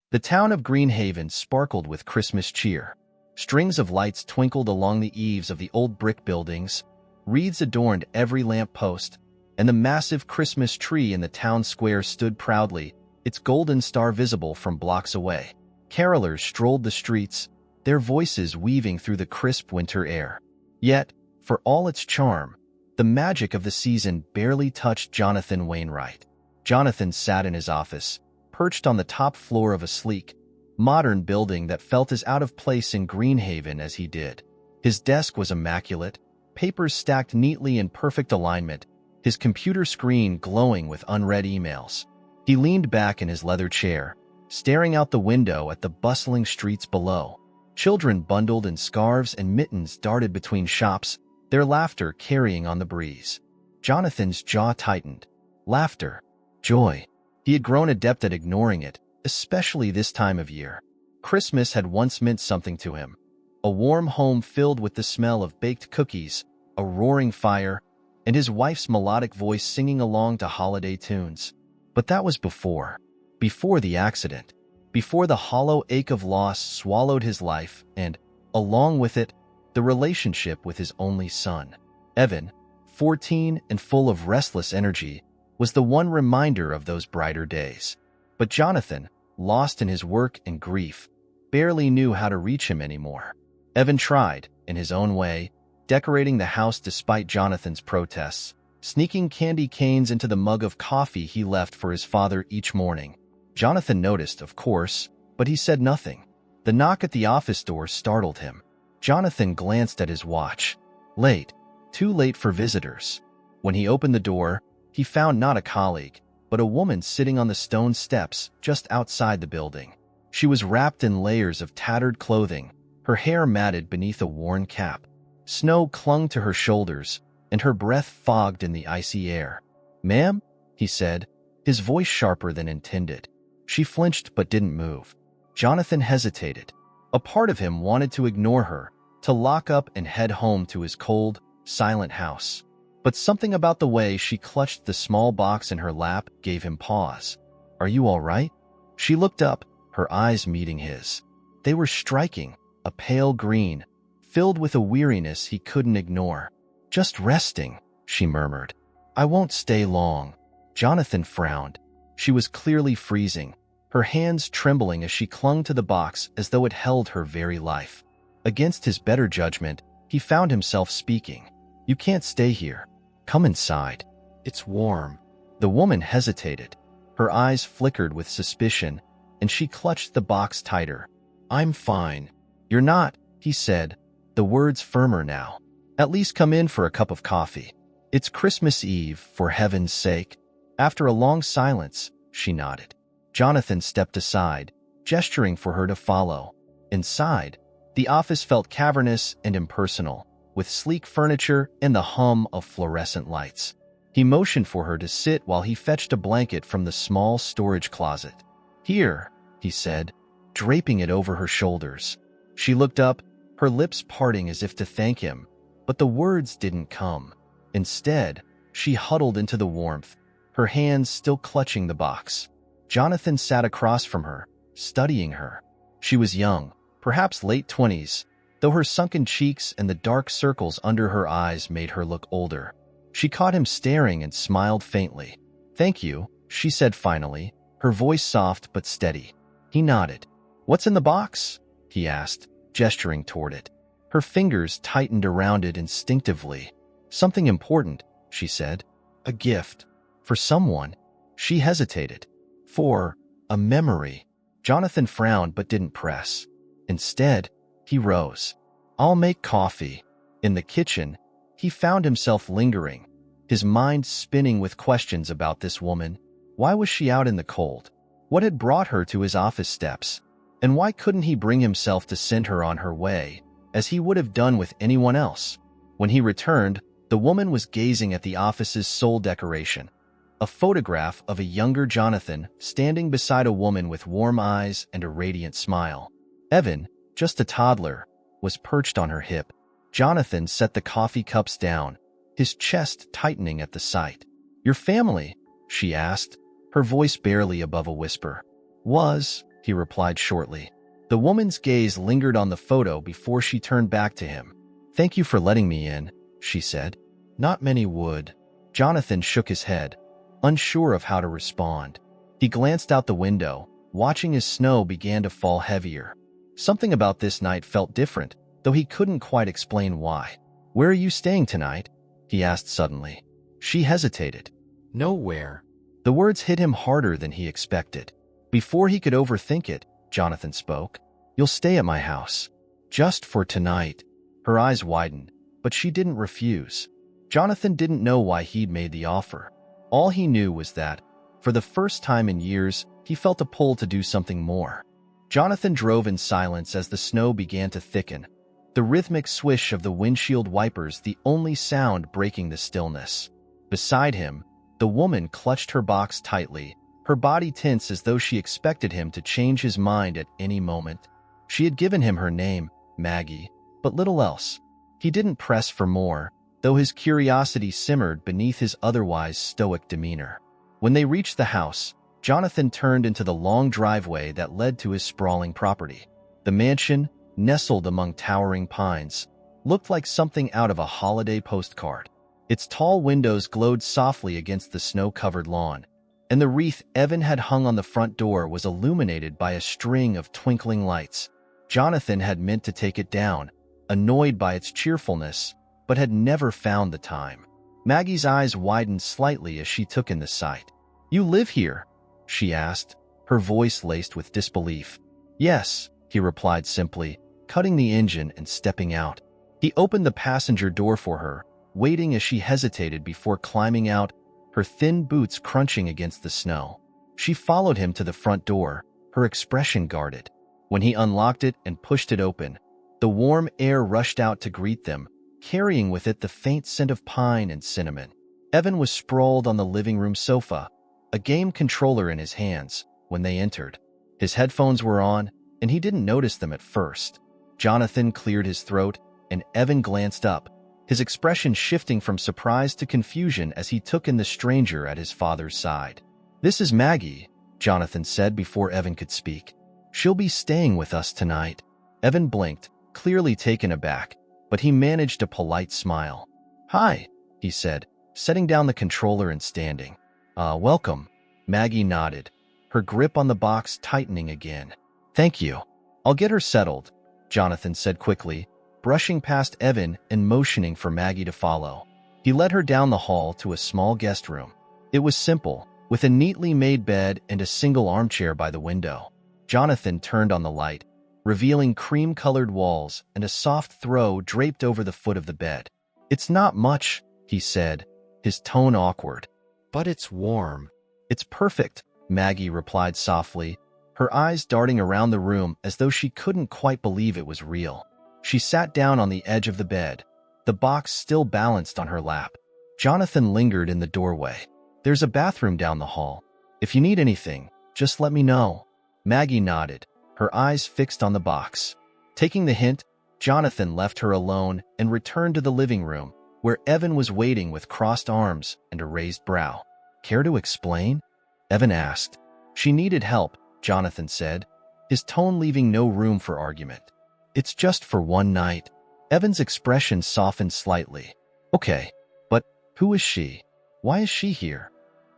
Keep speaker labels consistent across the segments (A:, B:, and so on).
A: The town of Greenhaven sparkled with Christmas cheer. Strings of lights twinkled along the eaves of the old brick buildings, wreaths adorned every lamp post, and the massive Christmas tree in the town square stood proudly, its golden star visible from blocks away. Carolers strolled the streets, their voices weaving through the crisp winter air. Yet, for all its charm, the magic of the season barely touched Jonathan Wainwright. Jonathan sat in his office, perched on the top floor of a sleek, modern building that felt as out of place in Greenhaven as he did. His desk was immaculate, papers stacked neatly in perfect alignment, his computer screen glowing with unread emails. He leaned back in his leather chair, staring out the window at the bustling streets below. Children bundled in scarves and mittens darted between shops, their laughter carrying on the breeze. Jonathan's jaw tightened. Laughter. Joy. He had grown adept at ignoring it, especially this time of year. Christmas had once meant something to him. A warm home filled with the smell of baked cookies, a roaring fire, and his wife's melodic voice singing along to holiday tunes. But that was before the accident, before the hollow ache of loss swallowed his life and, along with it, the relationship with his only son. Evan, 14 and full of restless energy, was the one reminder of those brighter days. But Jonathan, lost in his work and grief, barely knew how to reach him anymore. Evan tried, in his own way, decorating the house despite Jonathan's protests, sneaking candy canes into the mug of coffee he left for his father each morning. Jonathan noticed, of course, but he said nothing. The knock at the office door startled him. Jonathan glanced at his watch. Late. Too late for visitors. When he opened the door, he found not a colleague, but a woman sitting on the stone steps just outside the building. She was wrapped in layers of tattered clothing, her hair matted beneath a worn cap. Snow clung to her shoulders, and her breath fogged in the icy air. "Ma'am?" he said, his voice sharper than intended. She flinched but didn't move. Jonathan hesitated. A part of him wanted to ignore her, to lock up and head home to his cold, silent house. But something about the way she clutched the small box in her lap gave him pause. "Are you all right?" She looked up, her eyes meeting his. They were striking, a pale green, filled with a weariness he couldn't ignore. "Just resting," she murmured. "I won't stay long." Jonathan frowned. She was clearly freezing, her hands trembling as she clung to the box as though it held her very life. Against his better judgment, he found himself speaking. "You can't stay here. Come inside. It's warm." The woman hesitated. Her eyes flickered with suspicion, and she clutched the box tighter. "I'm fine." "You're not," he said, the words firmer now. "At least come in for a cup of coffee. It's Christmas Eve, for heaven's sake." After a long silence, she nodded. Jonathan stepped aside, gesturing for her to follow. Inside, the office felt cavernous and impersonal, with sleek furniture and the hum of fluorescent lights. He motioned for her to sit while he fetched a blanket from the small storage closet. "Here," he said, draping it over her shoulders. She looked up, her lips parting as if to thank him, but the words didn't come. Instead, she huddled into the warmth, her hands still clutching the box. Jonathan sat across from her, studying her. She was young, perhaps late 20s, though her sunken cheeks and the dark circles under her eyes made her look older. She caught him staring and smiled faintly. "Thank you," she said finally, her voice soft but steady. He nodded. "What's in the box?" he asked, gesturing toward it. Her fingers tightened around it instinctively. "Something important," she said. "A gift. For someone." She hesitated. "For a memory." Jonathan frowned but didn't press. Instead, he rose. "I'll make coffee." In the kitchen, he found himself lingering, his mind spinning with questions about this woman. Why was she out in the cold? What had brought her to his office steps? And why couldn't he bring himself to send her on her way, as he would have done with anyone else? When he returned, the woman was gazing at the office's sole decoration, a photograph of a younger Jonathan standing beside a woman with warm eyes and a radiant smile. Evan, just a toddler, was perched on her hip. Jonathan set the coffee cups down, his chest tightening at the sight. "Your family?" she asked, her voice barely above a whisper. "Was," he replied shortly. The woman's gaze lingered on the photo before she turned back to him. "Thank you for letting me in," she said. "Not many would." Jonathan shook his head, unsure of how to respond. He glanced out the window, watching as snow began to fall heavier. Something about this night felt different, though he couldn't quite explain why. "Where are you staying tonight?" he asked suddenly. She hesitated.
B: "Nowhere."
A: The words hit him harder than he expected. Before he could overthink it, Jonathan spoke. "You'll stay at my house. Just for tonight." Her eyes widened, but she didn't refuse. Jonathan didn't know why he'd made the offer. All he knew was that, for the first time in years, he felt a pull to do something more. Jonathan drove in silence as the snow began to thicken, the rhythmic swish of the windshield wipers the only sound breaking the stillness. Beside him, the woman clutched her box tightly, her body tense as though she expected him to change his mind at any moment. She had given him her name, Maggie, but little else. He didn't press for more, though his curiosity simmered beneath his otherwise stoic demeanor. When they reached the house, Jonathan turned into the long driveway that led to his sprawling property. The mansion, nestled among towering pines, looked like something out of a holiday postcard. Its tall windows glowed softly against the snow-covered lawn, and the wreath Evan had hung on the front door was illuminated by a string of twinkling lights. Jonathan had meant to take it down, annoyed by its cheerfulness, but had never found the time. Maggie's eyes widened slightly as she took in the sight. "You live here?" she asked, her voice laced with disbelief. "Yes," he replied simply, cutting the engine and stepping out. He opened the passenger door for her, waiting as she hesitated before climbing out, her thin boots crunching against the snow. She followed him to the front door, her expression guarded. When he unlocked it and pushed it open, the warm air rushed out to greet them, carrying with it the faint scent of pine and cinnamon. Evan was sprawled on the living room sofa, a game controller in his hands, when they entered. His headphones were on, and he didn't notice them at first. Jonathan cleared his throat, and Evan glanced up, his expression shifting from surprise to confusion as he took in the stranger at his father's side. "This is Maggie," Jonathan said before Evan could speak. "She'll be staying with us tonight." Evan blinked, clearly taken aback, but he managed a polite smile. "Hi," he said, setting down the controller and standing. Welcome." Maggie nodded, her grip on the box tightening again. "Thank you. I'll get her settled," Jonathan said quickly, brushing past Evan and motioning for Maggie to follow. He led her down the hall to a small guest room. It was simple, with a neatly made bed and a single armchair by the window. Jonathan turned on the light, revealing cream-colored walls and a soft throw draped over the foot of the bed. "It's not much," he said, his tone awkward.
B: "But it's warm."
A: "It's perfect," Maggie replied softly, her eyes darting around the room as though she couldn't quite believe it was real. She sat down on the edge of the bed, the box still balanced on her lap. Jonathan lingered in the doorway. "There's a bathroom down the hall. If you need anything, just let me know." Maggie nodded, her eyes fixed on the box. Taking the hint, Jonathan left her alone and returned to the living room, where Evan was waiting with crossed arms and a raised brow. "Care to explain?" Evan asked. "She needed help," Jonathan said, his tone leaving no room for argument. "It's just for one night." Evan's expression softened slightly. "Okay, but who is she? Why is she here?"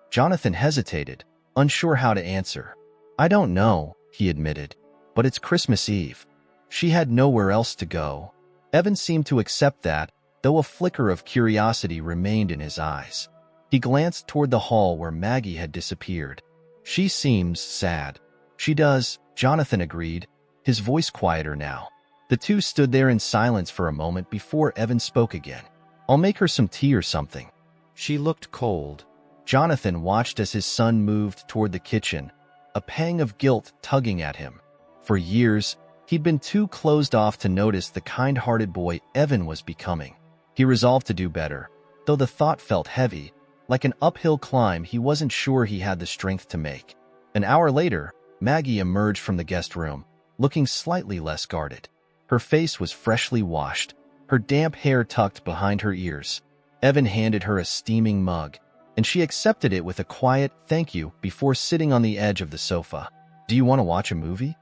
A: Jonathan hesitated, unsure how to answer. "I don't know," he admitted, "but it's Christmas Eve. She had nowhere else to go." Evan seemed to accept that, though a flicker of curiosity remained in his eyes. He glanced toward the hall where Maggie had disappeared. "She seems sad." "She does," Jonathan agreed, his voice quieter now. The two stood there in silence for a moment before Evan spoke again. "I'll make her some tea or something."
B: She looked cold.
A: Jonathan watched as his son moved toward the kitchen, a pang of guilt tugging at him. For years, he'd been too closed off to notice the kind-hearted boy Evan was becoming. He resolved to do better, though the thought felt heavy, like an uphill climb he wasn't sure he had the strength to make. An hour later, Maggie emerged from the guest room, looking slightly less guarded. Her face was freshly washed, her damp hair tucked behind her ears. Evan handed her a steaming mug, and she accepted it with a quiet thank you before sitting on the edge of the sofa. Do you want to watch a movie?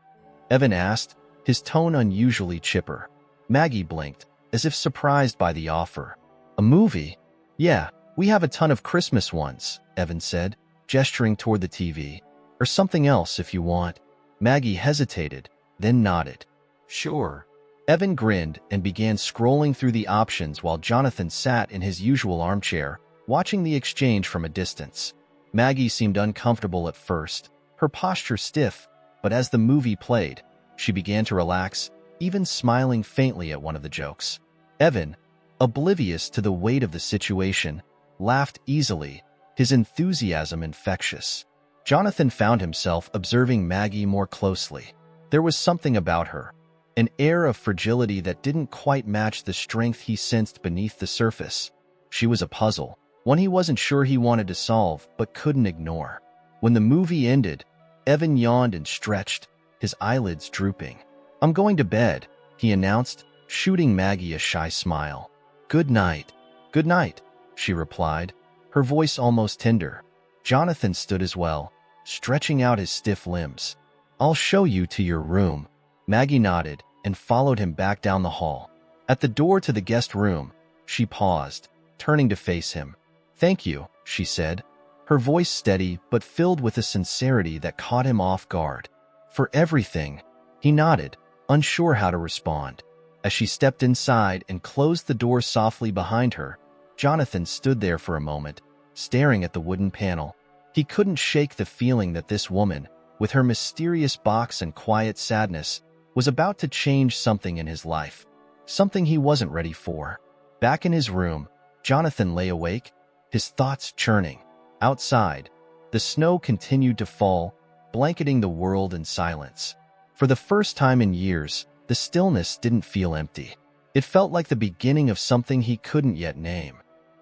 A: Evan asked, his tone unusually chipper. Maggie blinked, as if surprised by the offer. A movie? Yeah, we have a ton of Christmas ones, Evan said, gesturing toward the TV. Or something else if you want. Maggie hesitated, then nodded.
B: Sure.
A: Evan grinned and began scrolling through the options while Jonathan sat in his usual armchair, watching the exchange from a distance. Maggie seemed uncomfortable at first, her posture stiff, but as the movie played, she began to relax, even smiling faintly at one of the jokes. Evan, oblivious to the weight of the situation, laughed easily, his enthusiasm infectious. Jonathan found himself observing Maggie more closely. There was something about her, an air of fragility that didn't quite match the strength he sensed beneath the surface. She was a puzzle, one he wasn't sure he wanted to solve but couldn't ignore. When the movie ended, Evan yawned and stretched, his eyelids drooping. I'm going to bed, he announced, shooting Maggie a shy smile. Good night. Good night, she replied, her voice almost tender. Jonathan stood as well, stretching out his stiff limbs. I'll show you to your room. Maggie nodded and followed him back down the hall. At the door to the guest room, she paused, turning to face him. Thank you, she said, her voice steady but filled with a sincerity that caught him off guard. For everything, he nodded, unsure how to respond. As she stepped inside and closed the door softly behind her, Jonathan stood there for a moment, staring at the wooden panel. He couldn't shake the feeling that this woman, with her mysterious box and quiet sadness, was about to change something in his life, something he wasn't ready for. Back in his room, Jonathan lay awake, his thoughts churning. Outside, the snow continued to fall, blanketing the world in silence. For the first time in years, the stillness didn't feel empty. It felt like the beginning of something he couldn't yet name.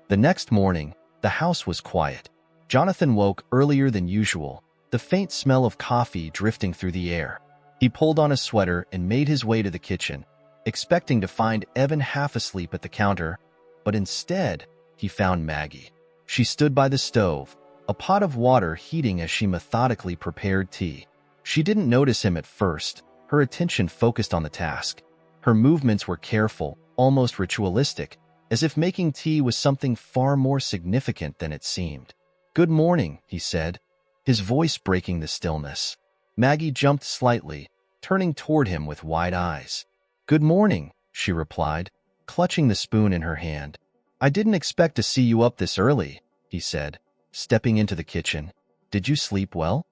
A: The next morning, the house was quiet. Jonathan woke earlier than usual, the faint smell of coffee drifting through the air. He pulled on a sweater and made his way to the kitchen, expecting to find Evan half asleep at the counter, but instead, he found Maggie. She stood by the stove, a pot of water heating as she methodically prepared tea. She didn't notice him at first, her attention focused on the task. Her movements were careful, almost ritualistic, as if making tea was something far more significant than it seemed. Good morning, he said, his voice breaking the stillness. Maggie jumped slightly, turning toward him with wide eyes. Good morning, she replied, clutching the spoon in her hand. I didn't expect to see you up this early, he said, stepping into the kitchen. Did you sleep well?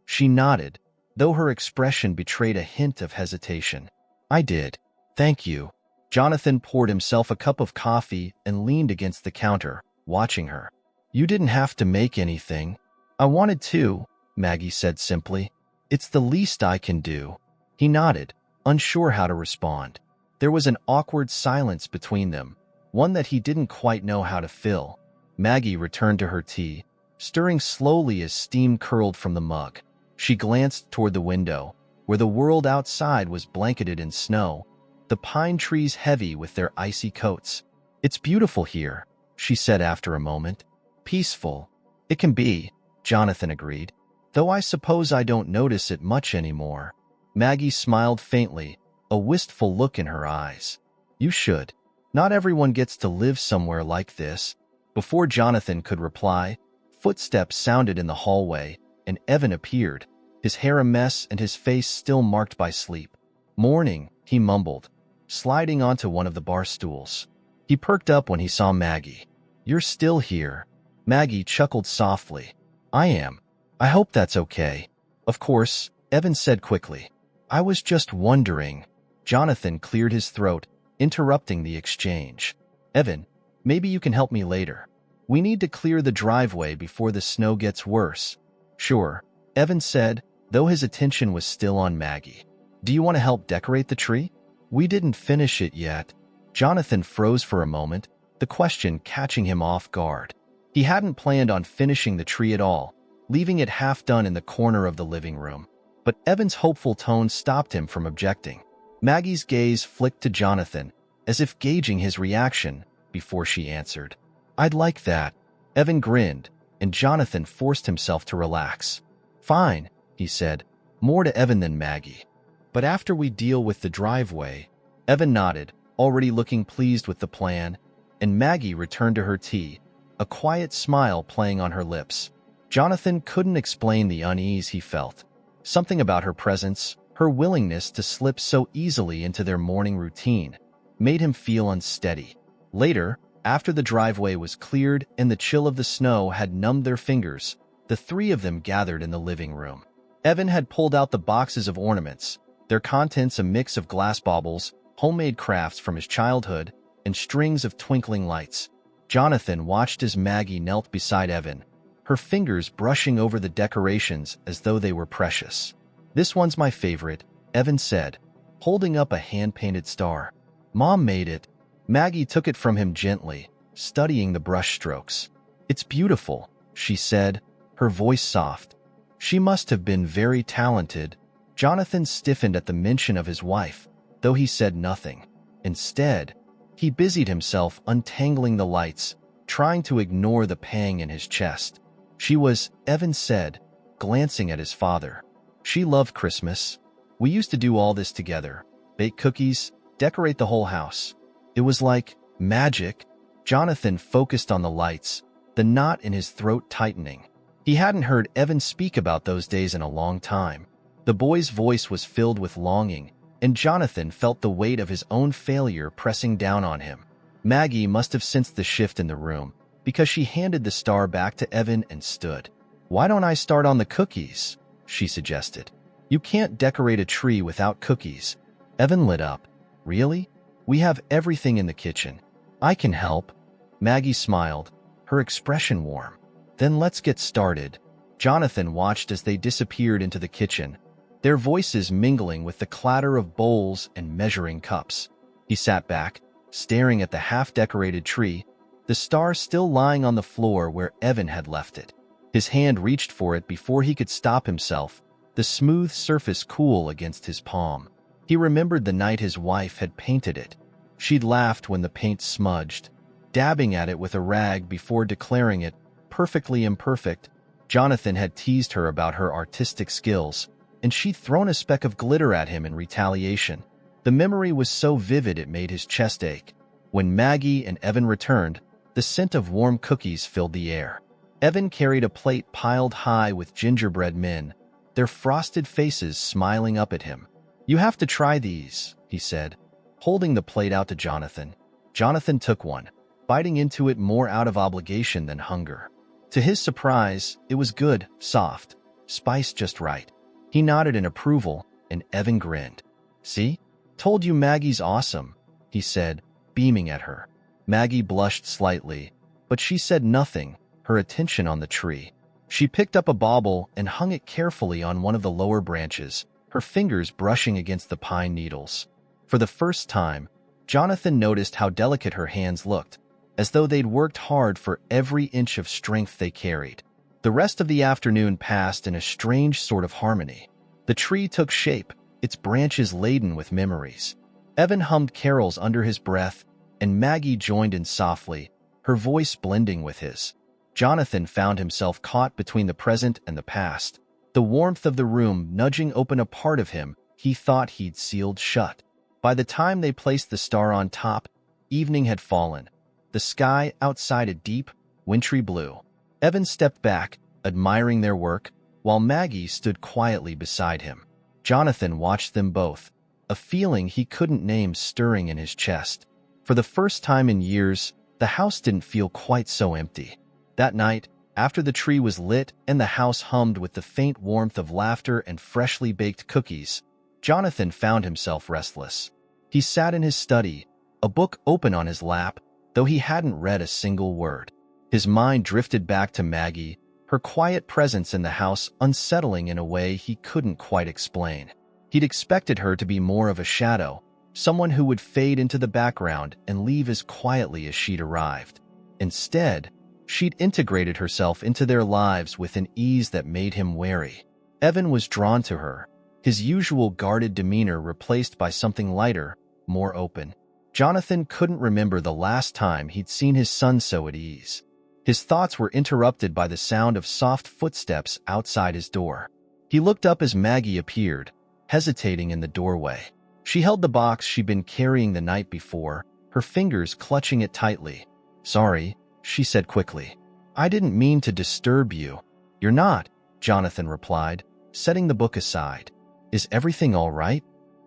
A: She nodded, though her expression betrayed a hint of hesitation. I did. Thank you. Jonathan poured himself a cup of coffee and leaned against the counter, watching her. You didn't have to make anything. I wanted to, Maggie said simply. It's the least I can do. He nodded, unsure how to respond. There was an awkward silence between them, one that he didn't quite know how to fill. Maggie returned to her tea, stirring slowly as steam curled from the mug. She glanced toward the window, where the world outside was blanketed in snow, the pine trees heavy with their icy coats. It's beautiful here, she said after a moment. Peaceful. It can be, Jonathan agreed, though I suppose I don't notice it much anymore. Maggie smiled faintly, a wistful look in her eyes. You should. Not everyone gets to live somewhere like this. Before Jonathan could reply, footsteps sounded in the hallway, and Evan appeared, his hair a mess and his face still marked by sleep. Morning, he mumbled, sliding onto one of the bar stools. He perked up when he saw Maggie. You're still here. Maggie chuckled softly. I am. I hope that's okay. Of course, Evan said quickly. I was just wondering. Jonathan cleared his throat, interrupting the exchange. Evan, maybe you can help me later. We need to clear the driveway before the snow gets worse. Sure, Evan said, though his attention was still on Maggie. Do you want to help decorate the tree? We didn't finish it yet. Jonathan froze for a moment, the question catching him off guard. He hadn't planned on finishing the tree at all, leaving it half done in the corner of the living room. But Evan's hopeful tone stopped him from objecting. Maggie's gaze flicked to Jonathan, as if gauging his reaction, before she answered. I'd like that. Evan grinned, and Jonathan forced himself to relax. Fine, he said, more to Evan than Maggie.
B: But after we deal with the driveway,
A: Evan nodded, already looking pleased with the plan, and Maggie returned to her tea, a quiet smile playing on her lips. Jonathan couldn't explain the unease he felt. Something about her presence, her willingness to slip so easily into their morning routine, made him feel unsteady. Later, after the driveway was cleared and the chill of the snow had numbed their fingers, the three of them gathered in the living room. Evan had pulled out the boxes of ornaments, their contents a mix of glass baubles, homemade crafts from his childhood, and strings of twinkling lights. Jonathan watched as Maggie knelt beside Evan, her fingers brushing over the decorations as though they were precious. "This one's my favorite," Evan said, holding up a hand-painted star. "Mom made it." Maggie took it from him gently, studying the brushstrokes. "It's beautiful," she said, her voice soft. She must have been very talented. Jonathan stiffened at the mention of his wife, though he said nothing. Instead, he busied himself untangling the lights, trying to ignore the pang in his chest. "She was," Evan said, glancing at his father. "She loved Christmas. We used to do all this together, bake cookies, decorate the whole house. It was like magic." Jonathan focused on the lights, the knot in his throat tightening. He hadn't heard Evan speak about those days in a long time. The boy's voice was filled with longing, and Jonathan felt the weight of his own failure pressing down on him. Maggie must have sensed the shift in the room, because she handed the star back to Evan and stood. "Why don't I start on the cookies?" she suggested. "You can't decorate a tree without cookies." Evan lit up. "Really? We have everything in the kitchen. I can help." Maggie smiled, her expression warm. "Then let's get started." Jonathan watched as they disappeared into the kitchen, their voices mingling with the clatter of bowls and measuring cups. He sat back, staring at the half-decorated tree, the star still lying on the floor where Evan had left it. His hand reached for it before he could stop himself, the smooth surface cool against his palm. He remembered the night his wife had painted it. She'd laughed when the paint smudged, dabbing at it with a rag before declaring it perfectly imperfect. Jonathan had teased her about her artistic skills, and she'd thrown a speck of glitter at him in retaliation. The memory was so vivid it made his chest ache. When Maggie and Evan returned, the scent of warm cookies filled the air. Evan carried a plate piled high with gingerbread men, their frosted faces smiling up at him. "You have to try these," he said, holding the plate out to Jonathan. Jonathan took one, biting into it more out of obligation than hunger. To his surprise, it was good, soft, spiced just right. He nodded in approval, and Evan grinned. "See? Told you Maggie's awesome," he said, beaming at her. Maggie blushed slightly, but she said nothing, her attention on the tree. She picked up a bauble and hung it carefully on one of the lower branches, her fingers brushing against the pine needles. For the first time, Jonathan noticed how delicate her hands looked, as though they'd worked hard for every inch of strength they carried. The rest of the afternoon passed in a strange sort of harmony. The tree took shape, its branches laden with memories. Evan hummed carols under his breath, and Maggie joined in softly, her voice blending with his. Jonathan found himself caught between the present and the past, the warmth of the room nudging open a part of him he thought he'd sealed shut. By the time they placed the star on top, evening had fallen, the sky outside a deep, wintry blue. Evan stepped back, admiring their work, while Maggie stood quietly beside him. Jonathan watched them both, a feeling he couldn't name stirring in his chest. For the first time in years, the house didn't feel quite so empty. That night, after the tree was lit and the house hummed with the faint warmth of laughter and freshly baked cookies, Jonathan found himself restless. He sat in his study, a book open on his lap, though he hadn't read a single word. His mind drifted back to Maggie, her quiet presence in the house unsettling in a way he couldn't quite explain. He'd expected her to be more of a shadow, someone who would fade into the background and leave as quietly as she'd arrived. Instead, she'd integrated herself into their lives with an ease that made him wary. Evan was drawn to her, his usual guarded demeanor replaced by something lighter, more open. Jonathan couldn't remember the last time he'd seen his son so at ease. His thoughts were interrupted by the sound of soft footsteps outside his door. He looked up as Maggie appeared, hesitating in the doorway. She held the box she'd been carrying the night before, her fingers clutching it tightly. "Sorry," she said quickly. "I didn't mean to disturb you." "You're not," Jonathan replied, setting the book aside. "Is everything all right?"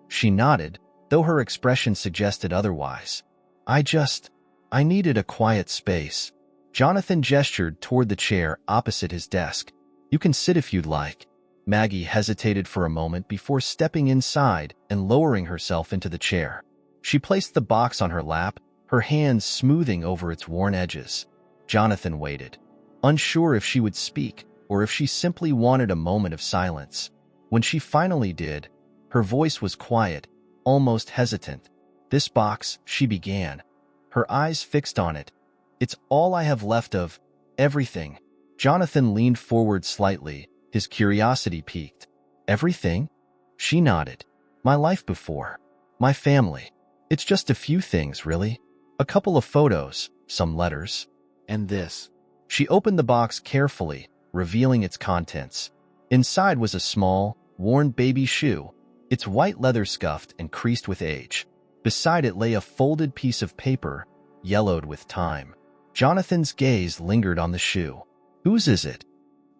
A: She nodded, though her expression suggested otherwise. I needed a quiet space." Jonathan gestured toward the chair opposite his desk. "You can sit if you'd like." Maggie hesitated for a moment before stepping inside and lowering herself into the chair. She placed the box on her lap, her hands smoothing over its worn edges. Jonathan waited, unsure if she would speak or if she simply wanted a moment of silence. When she finally did, her voice was quiet, almost hesitant. "This box," she began, her eyes fixed on it. "It's all I have left of everything." Jonathan leaned forward slightly, his curiosity piqued. "Everything?" She nodded. "My life before. My family. It's just a few things, really. A couple of photos, some letters. And this." She opened the box carefully, revealing its contents. Inside was a small, worn baby shoe, its white leather scuffed and creased with age. Beside it lay a folded piece of paper, yellowed with time. Jonathan's gaze lingered on the shoe. "Whose is it?"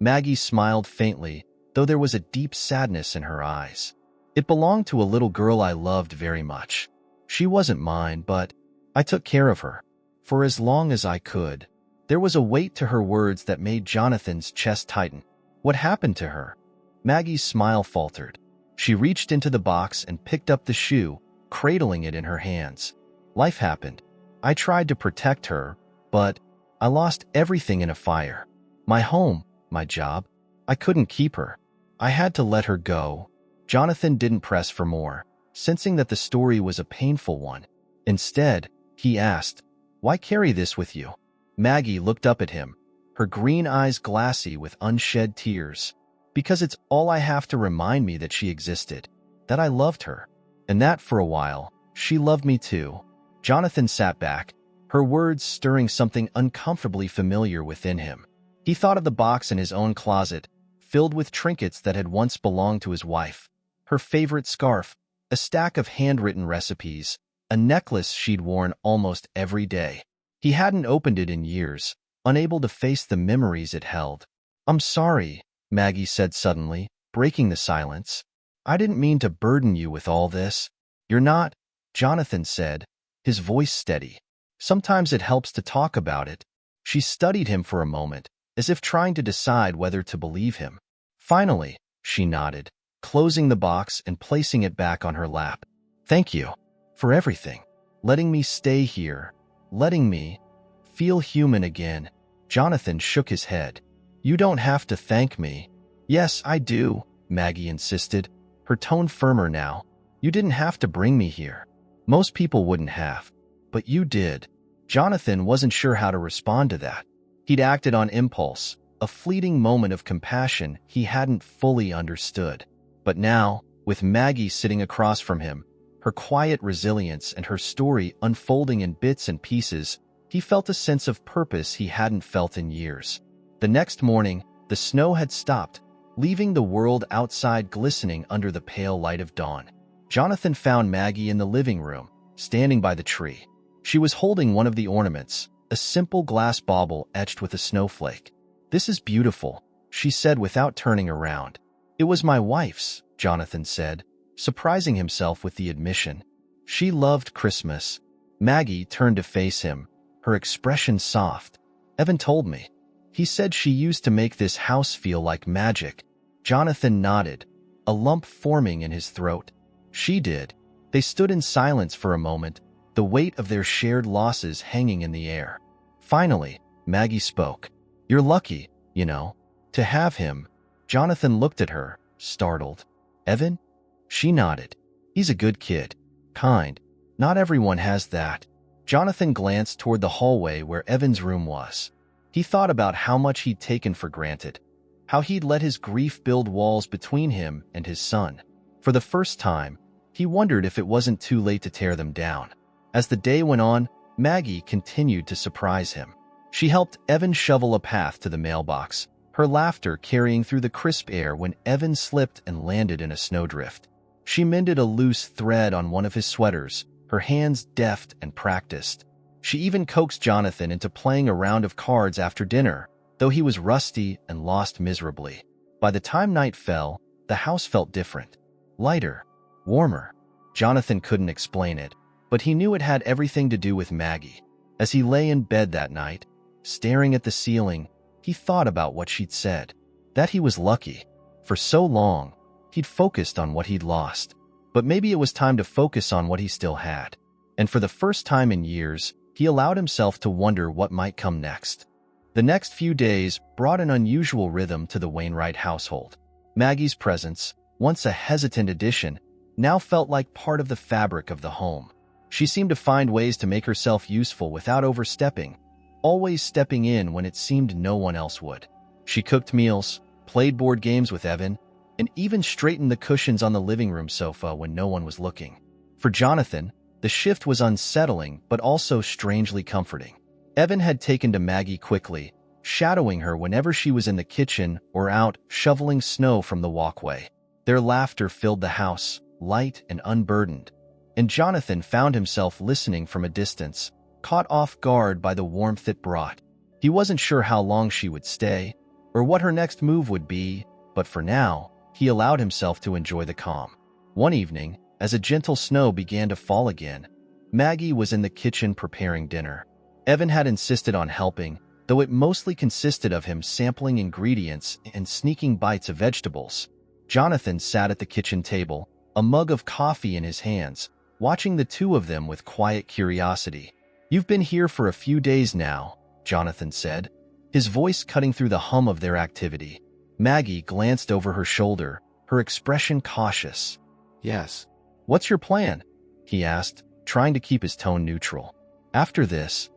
A: Maggie smiled faintly, though there was a deep sadness in her eyes. "It belonged to a little girl I loved very much. She wasn't mine, but I took care of her. For as long as I could." There was a weight to her words that made Jonathan's chest tighten. "What happened to her?" Maggie's smile faltered. She reached into the box and picked up the shoe, cradling it in her hands. "Life happened. I tried to protect her, but I lost everything in a fire. My home, my job. I couldn't keep her. I had to let her go." Jonathan didn't press for more, sensing that the story was a painful one. Instead, he asked, "Why carry this with you?" Maggie looked up at him, her green eyes glassy with unshed tears. "Because it's all I have to remind me that she existed, that I loved her, and that for a while, she loved me too." Jonathan sat back, her words stirring something uncomfortably familiar within him. He thought of the box in his own closet, filled with trinkets that had once belonged to his wife. Her favorite scarf, a stack of handwritten recipes, a necklace she'd worn almost every day. He hadn't opened it in years, unable to face the memories it held. "I'm sorry," Maggie said suddenly, breaking the silence. "I didn't mean to burden you with all this." "You're not," Jonathan said, his voice steady. "Sometimes it helps to talk about it." She studied him for a moment, as if trying to decide whether to believe him. Finally, she nodded, closing the box and placing it back on her lap. "Thank you for everything. Letting me stay here. Letting me feel human again." Jonathan shook his head. "You don't have to thank me." "Yes, I do," Maggie insisted, her tone firmer now. "You didn't have to bring me here. Most people wouldn't have. But you did." Jonathan wasn't sure how to respond to that. He'd acted on impulse, a fleeting moment of compassion he hadn't fully understood. But now, with Maggie sitting across from him, her quiet resilience and her story unfolding in bits and pieces, he felt a sense of purpose he hadn't felt in years. The next morning, the snow had stopped, leaving the world outside glistening under the pale light of dawn. Jonathan found Maggie in the living room, standing by the tree. She was holding one of the ornaments, a simple glass bauble etched with a snowflake. "This is beautiful," she said without turning around. "It was my wife's," Jonathan said, surprising himself with the admission. "She loved Christmas." Maggie turned to face him, her expression soft. "Evan told me. He said she used to make this house feel like magic." Jonathan nodded, a lump forming in his throat. "She did." They stood in silence for a moment, the weight of their shared losses hanging in the air. Finally, Maggie spoke. "You're lucky, to have him." Jonathan looked at her, startled. "Evan?" She nodded. "He's a good kid. Kind. Not everyone has that." Jonathan glanced toward the hallway where Evan's room was. He thought about how much he'd taken for granted, how he'd let his grief build walls between him and his son. For the first time, he wondered if it wasn't too late to tear them down. As the day went on, Maggie continued to surprise him. She helped Evan shovel a path to the mailbox, her laughter carrying through the crisp air when Evan slipped and landed in a snowdrift. She mended a loose thread on one of his sweaters, her hands deft and practiced. She even coaxed Jonathan into playing a round of cards after dinner, though he was rusty and lost miserably. By the time night fell, the house felt different. Lighter, warmer. Jonathan couldn't explain it, but he knew it had everything to do with Maggie. As he lay in bed that night, staring at the ceiling, he thought about what she'd said. That he was lucky. For so long, he'd focused on what he'd lost. But maybe it was time to focus on what he still had. And for the first time in years, he allowed himself to wonder what might come next. The next few days brought an unusual rhythm to the Wainwright household. Maggie's presence, once a hesitant addition, now felt like part of the fabric of the home. She seemed to find ways to make herself useful without overstepping, always stepping in when it seemed no one else would. She cooked meals, played board games with Evan, and even straightened the cushions on the living room sofa when no one was looking. For Jonathan, the shift was unsettling but also strangely comforting. Evan had taken to Maggie quickly, shadowing her whenever she was in the kitchen or out shoveling snow from the walkway. Their laughter filled the house, light and unburdened, and Jonathan found himself listening from a distance, caught off guard by the warmth it brought. He wasn't sure how long she would stay, or what her next move would be, but for now, he allowed himself to enjoy the calm. One evening, as a gentle snow began to fall again, Maggie was in the kitchen preparing dinner. Evan had insisted on helping, though it mostly consisted of him sampling ingredients and sneaking bites of vegetables. Jonathan sat at the kitchen table, a mug of coffee in his hands, watching the two of them with quiet curiosity. "You've been here for a few days now," Jonathan said, his voice cutting through the hum of their activity. Maggie glanced over her shoulder, her expression cautious.
B: Yes.
A: "What's your plan?" he asked, trying to keep his tone neutral. After this,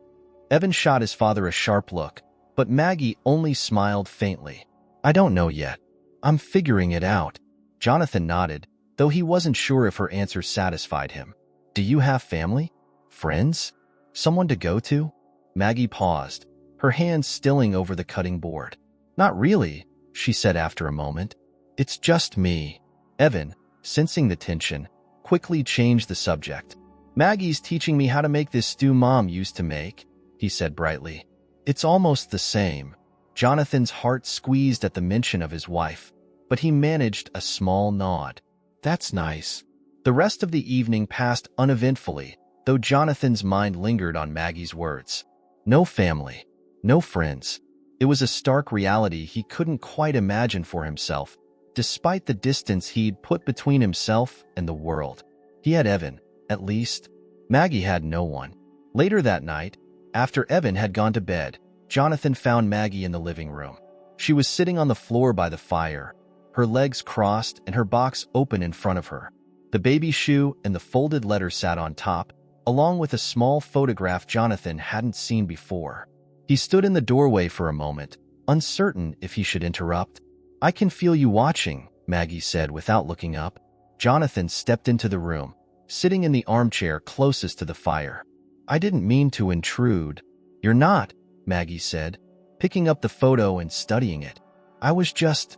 A: Evan shot his father a sharp look, but Maggie only smiled faintly. "I don't know yet. I'm figuring it out." Jonathan nodded, though he wasn't sure if her answer satisfied him. "Do you have family? Friends? Someone to go to?" Maggie paused, her hands stilling over the cutting board. "Not really," she said after a moment. "It's just me." Evan, sensing the tension, quickly changed the subject. "Maggie's teaching me how to make this stew Mom used to make," he said brightly. "It's almost the same." Jonathan's heart squeezed at the mention of his wife, but he managed a small nod. "That's nice." The rest of the evening passed uneventfully, though Jonathan's mind lingered on Maggie's words. No family, no friends. It was a stark reality he couldn't quite imagine for himself, despite the distance he'd put between himself and the world. He had Evan, at least. Maggie had no one. Later that night, after Evan had gone to bed, Jonathan found Maggie in the living room. She was sitting on the floor by the fire, her legs crossed and her box open in front of her. The baby shoe and the folded letter sat on top, along with a small photograph Jonathan hadn't seen before. He stood in the doorway for a moment, uncertain if he should interrupt. "I can feel you watching," Maggie said without looking up. Jonathan stepped into the room, sitting in the armchair closest to the fire. "I didn't mean to intrude." "You're not," Maggie said, picking up the photo and studying it. "I was just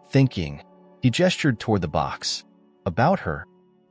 A: thinking." He gestured toward the box. "About her?"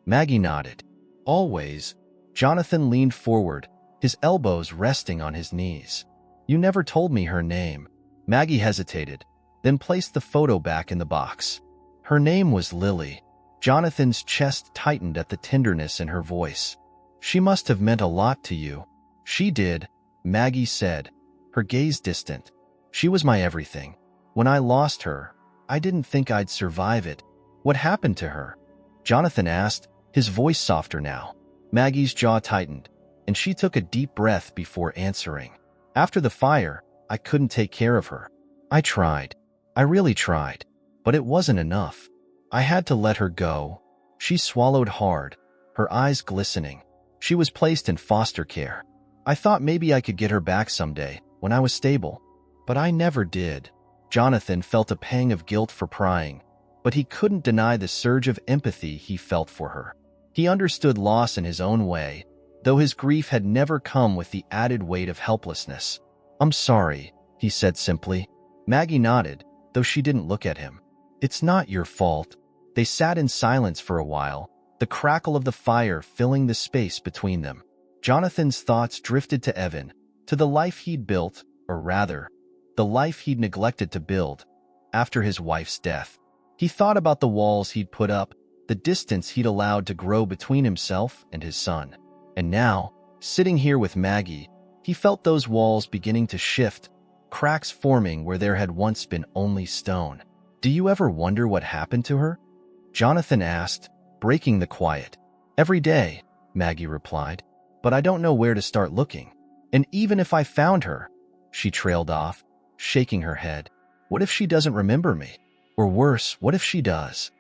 A: Maggie nodded. "Always." Jonathan leaned forward, his elbows resting on his knees. "You never told me her name." Maggie hesitated, then placed the photo back in the box. "Her name was Lily." Jonathan's chest tightened at the tenderness in her voice. "She must have meant a lot to you." "She did," Maggie said, her gaze distant. "She was my everything. When I lost her, I didn't think I'd survive it." "What happened to her?" Jonathan asked, his voice softer now. Maggie's jaw tightened, and she took a deep breath before answering. "After the fire, I couldn't take care of her. I tried. I really tried. But it wasn't enough. I had to let her go." She swallowed hard, her eyes glistening. "She was placed in foster care. I thought maybe I could get her back someday, when I was stable. But I never did." Jonathan felt a pang of guilt for prying, but he couldn't deny the surge of empathy he felt for her. He understood loss in his own way, though his grief had never come with the added weight of helplessness. "I'm sorry," he said simply. Maggie nodded, though she didn't look at him. "It's not your fault." They sat in silence for a while, the crackle of the fire filling the space between them. Jonathan's thoughts drifted to Evan, to the life he'd built, or rather, the life he'd neglected to build, after his wife's death. He thought about the walls he'd put up, the distance he'd allowed to grow between himself and his son. And now, sitting here with Maggie, he felt those walls beginning to shift, cracks forming where there had once been only stone. "Do you ever wonder what happened to her?" Jonathan asked, breaking the quiet. "Every day," Maggie replied, "but I don't know where to start looking. And even if I found her," she trailed off, shaking her head, "what if she doesn't remember me? Or worse, what if she does?"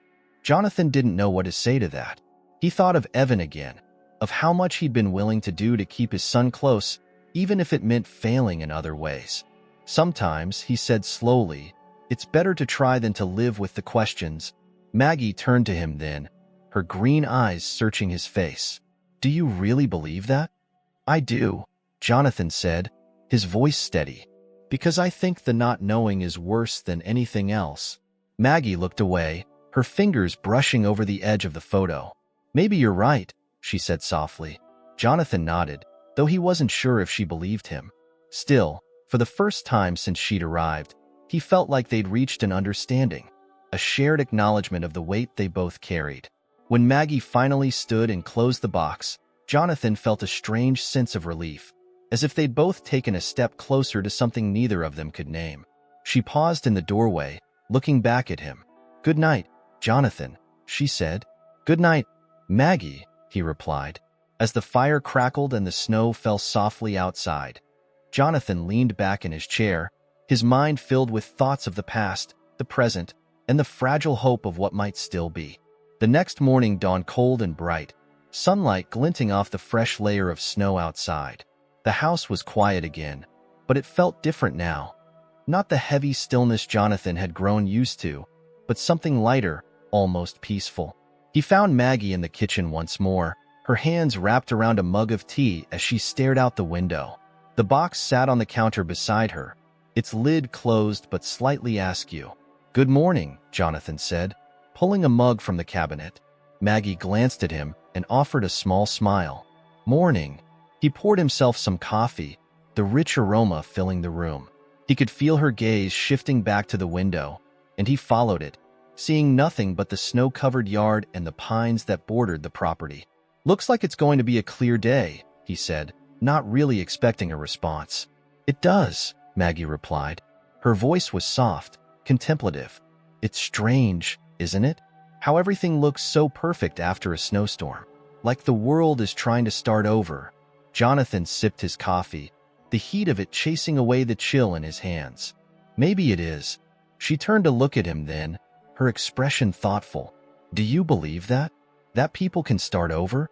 A: Jonathan didn't know what to say to that. He thought of Evan again, of how much he'd been willing to do to keep his son close, even if it meant failing in other ways. "Sometimes," he said slowly, "it's better to try than to live with the questions." Maggie turned to him then, her green eyes searching his face. "Do you really believe that?" "I do," Jonathan said, his voice steady, "because I think the not knowing is worse than anything else." Maggie looked away, her fingers brushing over the edge of the photo. "Maybe you're right," she said softly. Jonathan nodded, though he wasn't sure if she believed him. Still, for the first time since she'd arrived, he felt like they'd reached an understanding, a shared acknowledgement of the weight they both carried. When Maggie finally stood and closed the box, Jonathan felt a strange sense of relief, as if they'd both taken a step closer to something neither of them could name. She paused in the doorway, looking back at him. "Good night, Jonathan," she said. "Good night, Maggie," he replied. As the fire crackled and the snow fell softly outside, Jonathan leaned back in his chair, his mind filled with thoughts of the past, the present, and the fragile hope of what might still be. The next morning dawned cold and bright, sunlight glinting off the fresh layer of snow outside. The house was quiet again, but it felt different now. Not the heavy stillness Jonathan had grown used to, but something lighter, almost peaceful. He found Maggie in the kitchen once more, her hands wrapped around a mug of tea as she stared out the window. The box sat on the counter beside her, its lid closed but slightly askew. "Good morning," Jonathan said, pulling a mug from the cabinet. Maggie glanced at him and offered a small smile. "Morning." He poured himself some coffee, the rich aroma filling the room. He could feel her gaze shifting back to the window, and he followed it, seeing nothing but the snow-covered yard and the pines that bordered the property. "Looks like it's going to be a clear day," he said, not really expecting a response. "It does," Maggie replied. Her voice was soft, contemplative. "It's strange, isn't it? How everything looks so perfect after a snowstorm. Like the world is trying to start over." Jonathan sipped his coffee, the heat of it chasing away the chill in his hands. "Maybe it is." She turned to look at him then, her expression thoughtful. "Do you believe that? That people can start over?"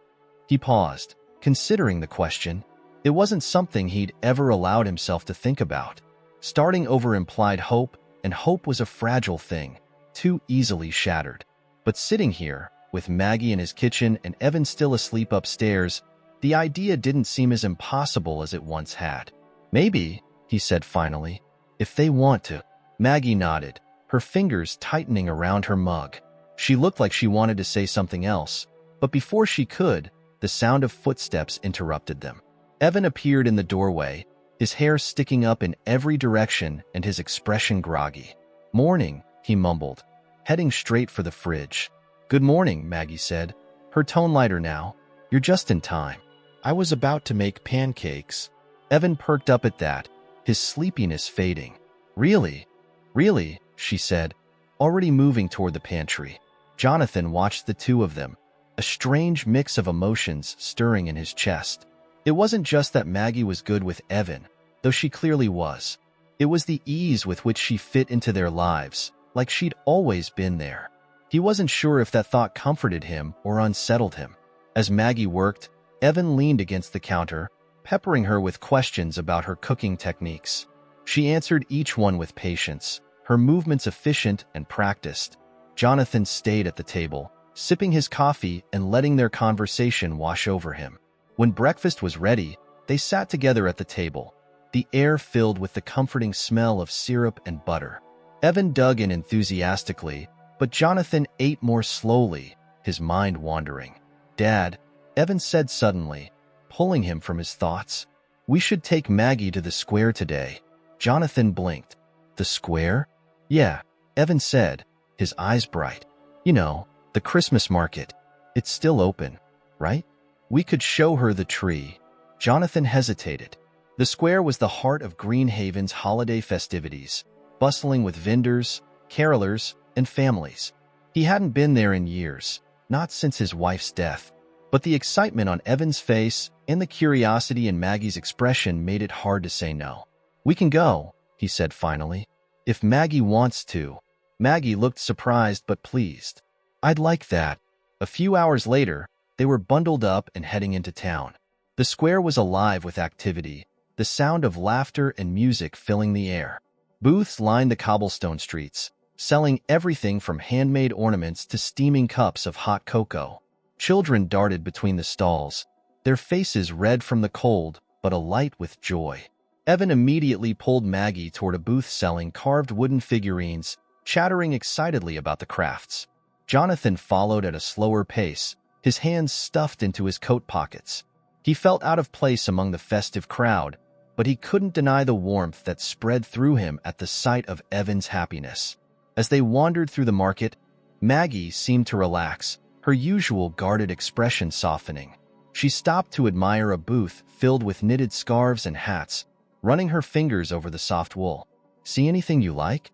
A: He paused, considering the question. It wasn't something he'd ever allowed himself to think about. Starting over implied hope, and hope was a fragile thing, too easily shattered. But sitting here, with Maggie in his kitchen and Evan still asleep upstairs, the idea didn't seem as impossible as it once had. "Maybe," he said finally, "if they want to." Maggie nodded, her fingers tightening around her mug. She looked like she wanted to say something else, but before she could, the sound of footsteps interrupted them. Evan appeared in the doorway, his hair sticking up in every direction and his expression groggy. "Morning," he mumbled, heading straight for the fridge. "Good morning," Maggie said, her tone lighter now. "You're just in time. I was about to make pancakes." Evan perked up at that, his sleepiness fading. "Really? Really?" she said, already moving toward the pantry. Jonathan watched the two of them, a strange mix of emotions stirring in his chest. It wasn't just that Maggie was good with Evan, though she clearly was. It was the ease with which she fit into their lives, like she'd always been there. He wasn't sure if that thought comforted him or unsettled him. As Maggie worked, Evan leaned against the counter, peppering her with questions about her cooking techniques. She answered each one with patience, her movements efficient and practiced. Jonathan stayed at the table, sipping his coffee and letting their conversation wash over him. When breakfast was ready, they sat together at the table, the air filled with the comforting smell of syrup and butter. Evan dug in enthusiastically, but Jonathan ate more slowly, his mind wandering. "Dad," Evan said suddenly, pulling him from his thoughts. "We should take Maggie to the square today." Jonathan blinked. "The square?" "Yeah," Evan said, his eyes bright. "You know, the Christmas market. It's still open, right? We could show her the tree." Jonathan hesitated. The square was the heart of Greenhaven's holiday festivities, bustling with vendors, carolers, and families. He hadn't been there in years, not since his wife's death. But the excitement on Evan's face and the curiosity in Maggie's expression made it hard to say no. "We can go," he said finally. "If Maggie wants to." Maggie looked surprised but pleased. "I'd like that." A few hours later, they were bundled up and heading into town. The square was alive with activity, the sound of laughter and music filling the air. Booths lined the cobblestone streets, selling everything from handmade ornaments to steaming cups of hot cocoa. Children darted between the stalls, their faces red from the cold, but alight with joy. Evan immediately pulled Maggie toward a booth selling carved wooden figurines, chattering excitedly about the crafts. Jonathan followed at a slower pace, his hands stuffed into his coat pockets. He felt out of place among the festive crowd, but he couldn't deny the warmth that spread through him at the sight of Evan's happiness. As they wandered through the market, Maggie seemed to relax, her usual guarded expression softening. She stopped to admire a booth filled with knitted scarves and hats, running her fingers over the soft wool. "See anything you like?"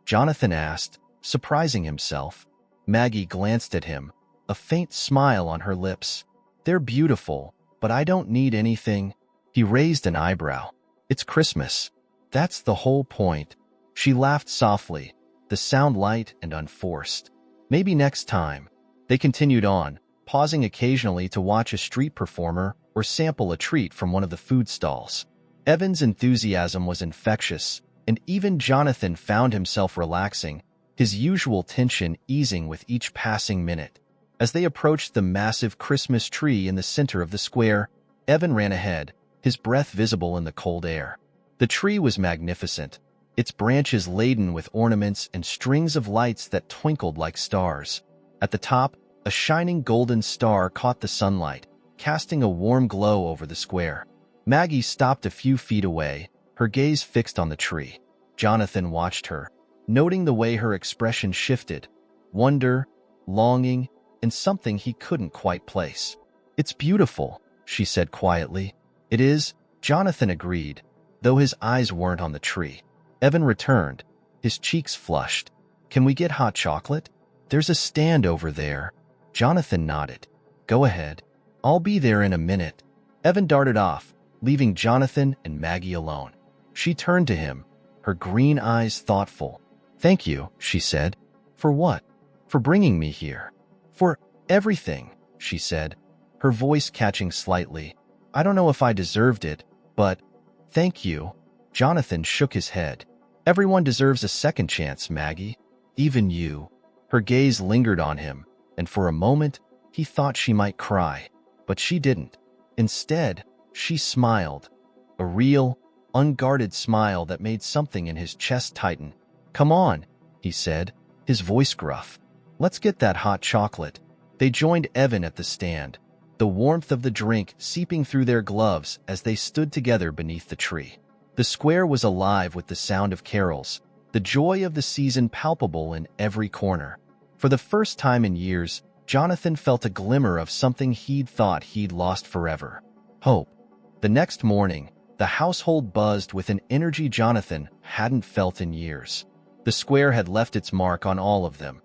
A: Jonathan asked, surprising himself. Maggie glanced at him, a faint smile on her lips. "They're beautiful, but I don't need anything." He raised an eyebrow. "It's Christmas. That's the whole point." She laughed softly, the sound light and unforced. "Maybe next time." They continued on, pausing occasionally to watch a street performer or sample a treat from one of the food stalls. Evan's enthusiasm was infectious, and even Jonathan found himself relaxing, his usual tension easing with each passing minute. As they approached the massive Christmas tree in the center of the square, Evan ran ahead, his breath visible in the cold air. The tree was magnificent, its branches laden with ornaments and strings of lights that twinkled like stars. At the top, a shining golden star caught the sunlight, casting a warm glow over the square. Maggie stopped a few feet away, her gaze fixed on the tree. Jonathan watched her, noting the way her expression shifted, wonder, longing, and something he couldn't quite place. "It's beautiful," she said quietly. "It is," Jonathan agreed, though his eyes weren't on the tree. Evan returned, his cheeks flushed. "Can we get hot chocolate? There's a stand over there." Jonathan nodded. "Go ahead. I'll be there in a minute." Evan darted off, leaving Jonathan and Maggie alone. She turned to him, her green eyes thoughtful. "Thank you," she said. "For what?" "For bringing me here." "For everything," she said, her voice catching slightly. "I don't know if I deserved it, but thank you." Jonathan shook his head. "Everyone deserves a second chance, Maggie. Even you." Her gaze lingered on him, and for a moment, he thought she might cry. But she didn't. Instead, she smiled. A real, unguarded smile that made something in his chest tighten. "Come on," he said, his voice gruff. "Let's get that hot chocolate." They joined Evan at the stand, the warmth of the drink seeping through their gloves as they stood together beneath the tree. The square was alive with the sound of carols, the joy of the season palpable in every corner. For the first time in years, Jonathan felt a glimmer of something he'd thought he'd lost forever: hope. The next morning, the household buzzed with an energy Jonathan hadn't felt in years. The square had left its mark on all of them.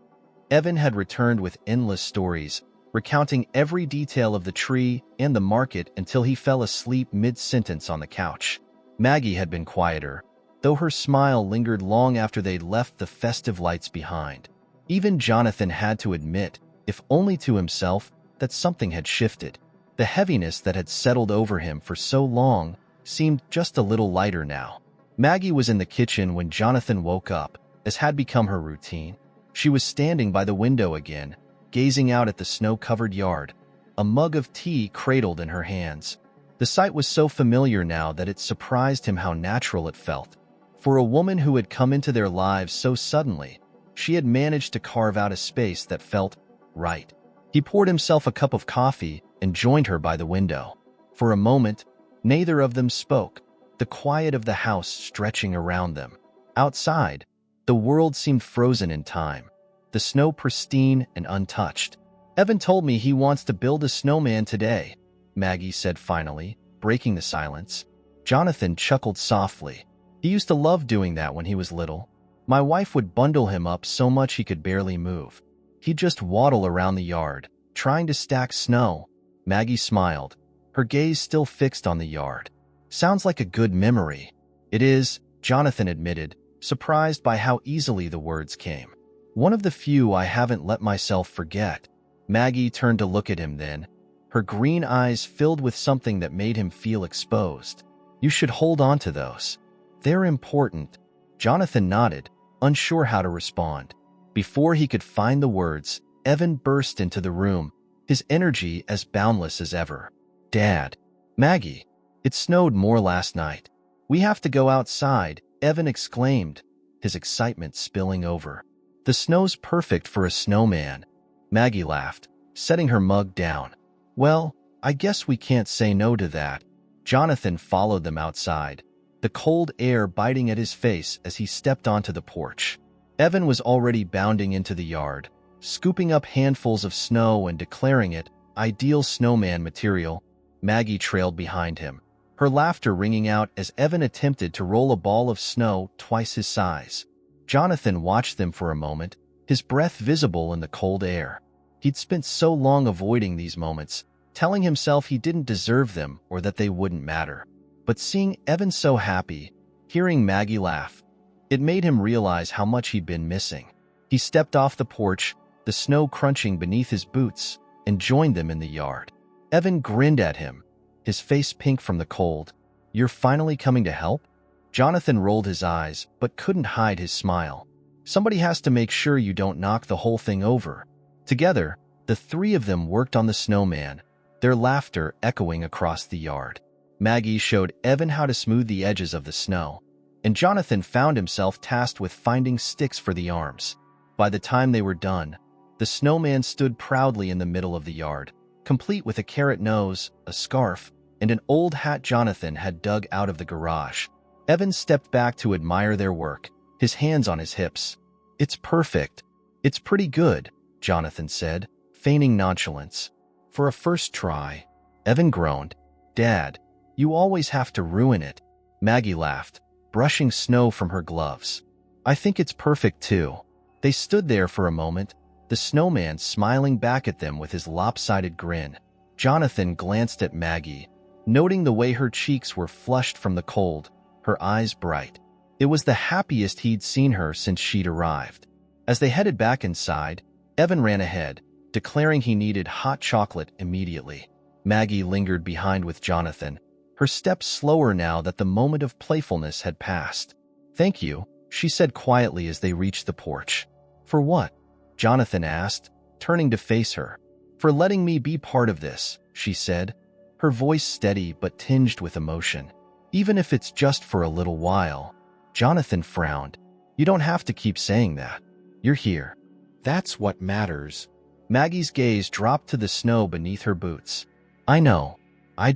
A: Evan had returned with endless stories, recounting every detail of the tree and the market until he fell asleep mid-sentence on the couch. Maggie had been quieter, though her smile lingered long after they'd left the festive lights behind. Even Jonathan had to admit, if only to himself, that something had shifted. The heaviness that had settled over him for so long seemed just a little lighter now. Maggie was in the kitchen when Jonathan woke up, as had become her routine. She was standing by the window again, gazing out at the snow-covered yard, a mug of tea cradled in her hands. The sight was so familiar now that it surprised him how natural it felt. For a woman who had come into their lives so suddenly, she had managed to carve out a space that felt right. He poured himself a cup of coffee and joined her by the window. For a moment, neither of them spoke, the quiet of the house stretching around them. Outside, the world seemed frozen in time, the snow pristine and untouched. Evan told me he wants to build a snowman today, Maggie said finally, breaking the silence. Jonathan chuckled softly. He used to love doing that when he was little. My wife would bundle him up so much he could barely move. He'd just waddle around the yard, trying to stack snow. Maggie smiled, her gaze still fixed on the yard. Sounds like a good memory. It is, Jonathan admitted, surprised by how easily the words came. One of the few I haven't let myself forget. Maggie turned to look at him then, her green eyes filled with something that made him feel exposed. You should hold on to those. They're important. Jonathan nodded, unsure how to respond. Before he could find the words, Evan burst into the room, his energy as boundless as ever. Dad. Maggie. It snowed more last night. We have to go outside, Evan exclaimed, his excitement spilling over. The snow's perfect for a snowman. Maggie laughed, setting her mug down. Well, I guess we can't say no to that. Jonathan followed them outside, the cold air biting at his face as he stepped onto the porch. Evan was already bounding into the yard, scooping up handfuls of snow and declaring it ideal snowman material. Maggie trailed behind him, her laughter ringing out as Evan attempted to roll a ball of snow twice his size. Jonathan watched them for a moment, his breath visible in the cold air. He'd spent so long avoiding these moments, telling himself he didn't deserve them or that they wouldn't matter. But seeing Evan so happy, hearing Maggie laugh, it made him realize how much he'd been missing. He stepped off the porch, the snow crunching beneath his boots, and joined them in the yard. Evan grinned at him, his face pink from the cold. You're finally coming to help? Jonathan rolled his eyes, but couldn't hide his smile. Somebody has to make sure you don't knock the whole thing over. Together, the three of them worked on the snowman, their laughter echoing across the yard. Maggie showed Evan how to smooth the edges of the snow, and Jonathan found himself tasked with finding sticks for the arms. By the time they were done, the snowman stood proudly in the middle of the yard, complete with a carrot nose, a scarf, and an old hat Jonathan had dug out of the garage. Evan stepped back to admire their work, his hands on his hips. It's perfect. It's pretty good, Jonathan said, feigning nonchalance. For a first try. Evan groaned. Dad, you always have to ruin it. Maggie laughed, brushing snow from her gloves. I think it's perfect too. They stood there for a moment, the snowman smiling back at them with his lopsided grin. Jonathan glanced at Maggie, noting the way her cheeks were flushed from the cold, her eyes bright. It was the happiest he'd seen her since she'd arrived. As they headed back inside, Evan ran ahead, declaring he needed hot chocolate immediately. Maggie lingered behind with Jonathan, her steps slower now that the moment of playfulness had passed. Thank you, she said quietly as they reached the porch. For what? Jonathan asked, turning to face her. For letting me be part of this, she said, her voice steady but tinged with emotion. Even if it's just for a little while. Jonathan frowned. You don't have to keep saying that. You're here. That's what matters. Maggie's gaze dropped to the snow beneath her boots. I know. I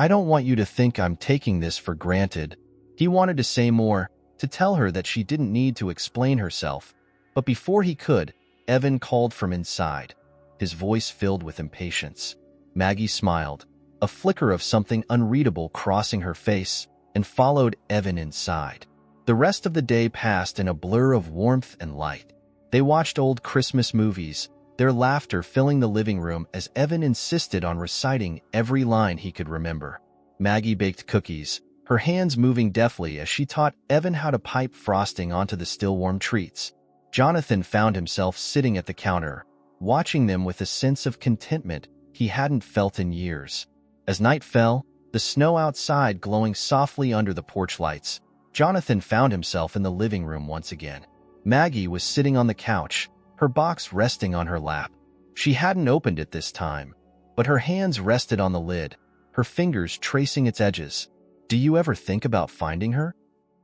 A: don't want you to think I'm taking this for granted. He wanted to say more, to tell her that she didn't need to explain herself. But before he could, Evan called from inside, his voice filled with impatience. Maggie smiled, a flicker of something unreadable crossing her face, and followed Evan inside. The rest of the day passed in a blur of warmth and light. They watched old Christmas movies, their laughter filling the living room as Evan insisted on reciting every line he could remember. Maggie baked cookies, her hands moving deftly as she taught Evan how to pipe frosting onto the still-warm treats. Jonathan found himself sitting at the counter, watching them with a sense of contentment he hadn't felt in years. As night fell, the snow outside glowing softly under the porch lights, Jonathan found himself in the living room once again. Maggie was sitting on the couch, her box resting on her lap. She hadn't opened it this time, but her hands rested on the lid, her fingers tracing its edges. Do you ever think about finding her?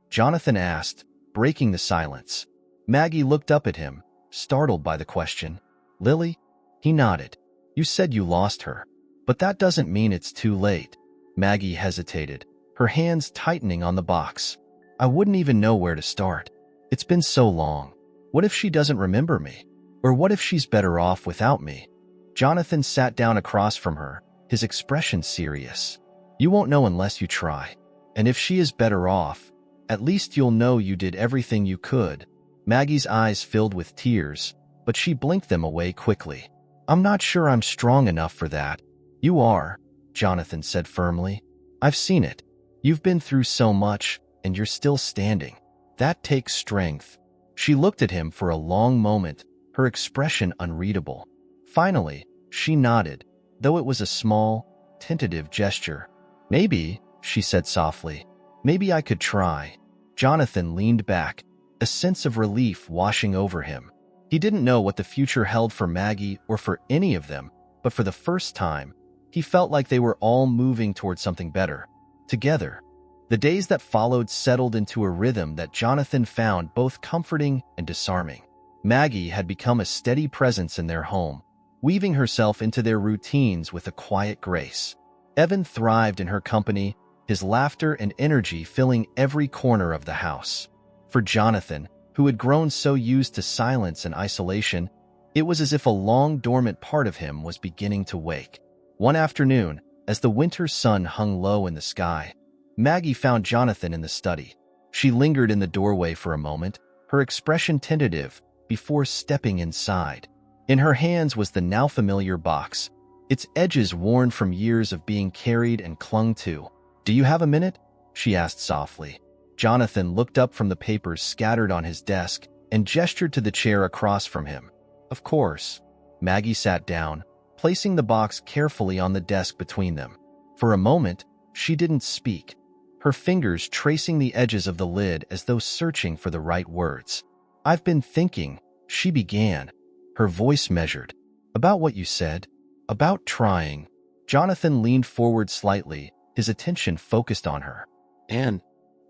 A: Jonathan asked, breaking the silence. Maggie looked up at him, startled by the question. Lily? He nodded. You said you lost her. But that doesn't mean it's too late. Maggie hesitated, her hands tightening on the box. I wouldn't even know where to start. It's been so long. What if she doesn't remember me? Or what if she's better off without me? Jonathan sat down across from her, his expression serious. You won't know unless you try. And if she is better off, at least you'll know you did everything you could. Maggie's eyes filled with tears, but she blinked them away quickly. I'm not sure I'm strong enough for that. You are, Jonathan said firmly. I've seen it. You've been through so much, and you're still standing. That takes strength. She looked at him for a long moment, her expression unreadable. Finally, she nodded, though it was a small, tentative gesture. Maybe, she said softly, maybe I could try. Jonathan leaned back, a sense of relief washing over him. He didn't know what the future held for Maggie or for any of them, but for the first time, he felt like they were all moving toward something better, together. The days that followed settled into a rhythm that Jonathan found both comforting and disarming. Maggie had become a steady presence in their home, weaving herself into their routines with a quiet grace. Evan thrived in her company, his laughter and energy filling every corner of the house. For Jonathan, who had grown so used to silence and isolation, it was as if a long dormant part of him was beginning to wake. One afternoon, as the winter sun hung low in the sky, Maggie found Jonathan in the study. She lingered in the doorway for a moment, her expression tentative, before stepping inside. In her hands was the now familiar box, its edges worn from years of being carried and clung to. Do you have a minute? She asked softly. Jonathan looked up from the papers scattered on his desk and gestured to the chair across from him. Of course. Maggie sat down, placing the box carefully on the desk between them. For a moment, she didn't speak, her fingers tracing the edges of the lid as though searching for the right words. I've been thinking, she began, her voice measured. About what you said, about trying. Jonathan leaned forward slightly, his attention focused on her. And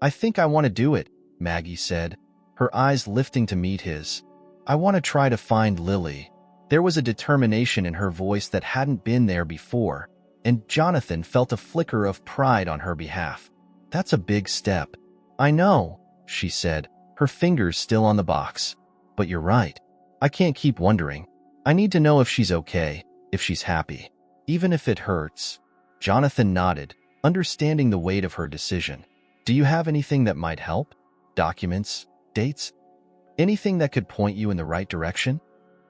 A: I think I want to do it, Maggie said, her eyes lifting to meet his. I want to try to find Lily. There was a determination in her voice that hadn't been there before, and Jonathan felt a flicker of pride on her behalf. That's a big step. I know, she said, her fingers still on the box. But you're right. I can't keep wondering. I need to know if she's okay, if she's happy, even if it hurts. Jonathan nodded, understanding the weight of her decision. Do you have anything that might help? Documents? Dates? Anything that could point you in the right direction?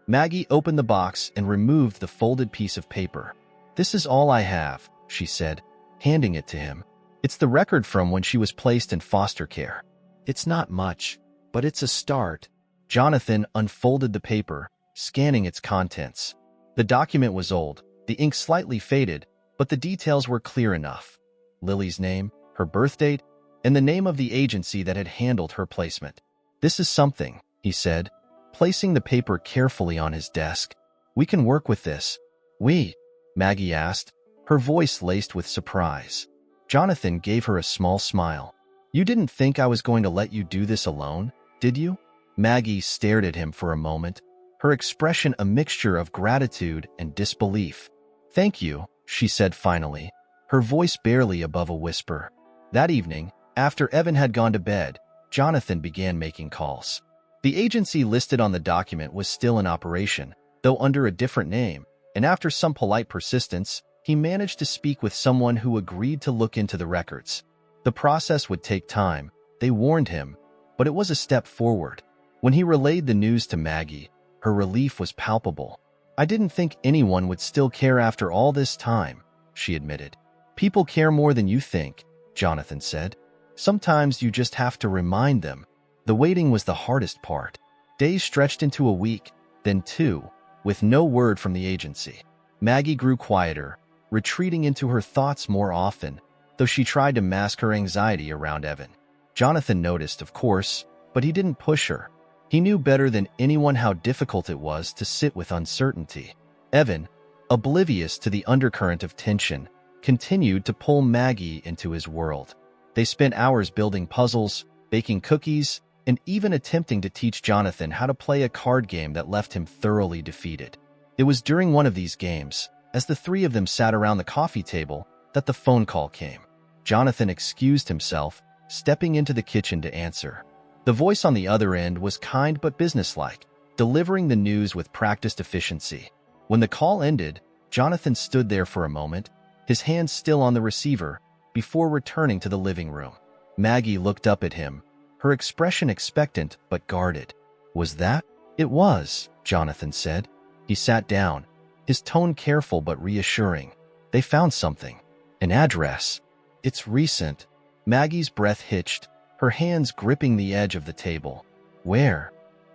A: Maggie opened the box and removed the folded piece of paper. This is all I have, she said, handing it to him. It's the record from when she was placed in foster care. It's not much, but it's a start. Jonathan unfolded the paper, scanning its contents. The document was old, the ink slightly faded, but the details were clear enough. Lily's name, her birth date, and the name of the agency that had handled her placement. This is something, he said, placing the paper carefully on his desk. We can work with this. We? Maggie asked, her voice laced with surprise. Jonathan gave her a small smile. You didn't think I was going to let you do this alone, did you? Maggie stared at him for a moment, her expression a mixture of gratitude and disbelief. Thank you, she said finally, her voice barely above a whisper. That evening, after Evan had gone to bed, Jonathan began making calls. The agency listed on the document was still in operation, though under a different name, and after some polite persistence, he managed to speak with someone who agreed to look into the records. The process would take time, they warned him, but it was a step forward. When he relayed the news to Maggie, her relief was palpable. I didn't think anyone would still care after all this time, she admitted. People care more than you think, Jonathan said. Sometimes you just have to remind them. The waiting was the hardest part. Days stretched into a week, then two, with no word from the agency. Maggie grew quieter, retreating into her thoughts more often, though she tried to mask her anxiety around Evan. Jonathan noticed, of course, but he didn't push her. He knew better than anyone how difficult it was to sit with uncertainty. Evan, oblivious to the undercurrent of tension, continued to pull Maggie into his world. They spent hours building puzzles, baking cookies, and even attempting to teach Jonathan how to play a card game that left him thoroughly defeated. It was during one of these games, as the three of them sat around the coffee table, that the phone call came. Jonathan excused himself, stepping into the kitchen to answer. The voice on the other end was kind but businesslike, delivering the news with practiced efficiency. When the call ended, Jonathan stood there for a moment, his hands still on the receiver, before returning to the living room. Maggie looked up at him, her expression expectant but guarded. "Was that?" "It was," Jonathan said. He sat down, his tone careful but reassuring. "They found something. An address. It's recent." Maggie's breath hitched, her hands gripping the edge of the table. "Where?"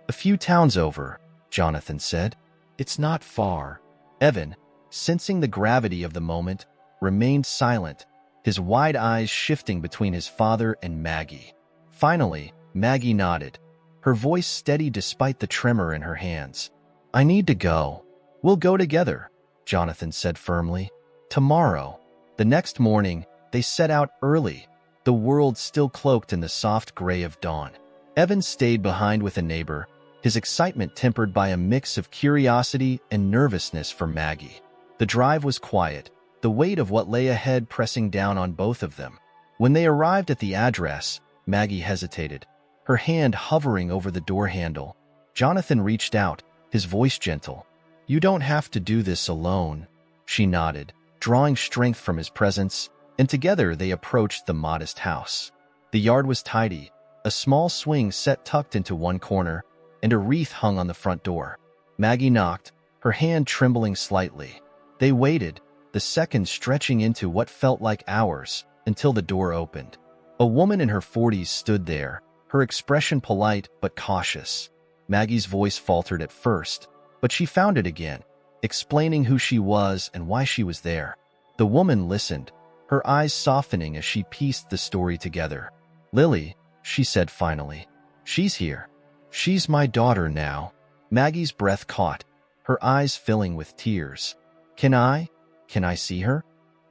A: "A few towns over," Jonathan said. "It's not far." Evan, sensing the gravity of the moment, remained silent, his wide eyes shifting between his father and Maggie. Finally, Maggie nodded, her voice steady despite the tremor in her hands. "I need to go." "We'll go together," Jonathan said firmly. "Tomorrow." The next morning, they set out early, the world still cloaked in the soft gray of dawn. Evan stayed behind with a neighbor, his excitement tempered by a mix of curiosity and nervousness for Maggie. The drive was quiet, the weight of what lay ahead pressing down on both of them. When they arrived at the address, Maggie hesitated, her hand hovering over the door handle. Jonathan reached out, his voice gentle. "You don't have to do this alone." She nodded, drawing strength from his presence, and together they approached the modest house. The yard was tidy, a small swing set tucked into one corner, and a wreath hung on the front door. Maggie knocked, her hand trembling slightly. They waited, the seconds stretching into what felt like hours, until the door opened. A woman in her 40s stood there, her expression polite but cautious. Maggie's voice faltered at first, but she found it again, explaining who she was and why she was there. The woman listened, her eyes softening as she pieced the story together. "Lily," she said finally. "She's here. She's my daughter now." Maggie's breath caught, her eyes filling with tears. Can I see her?"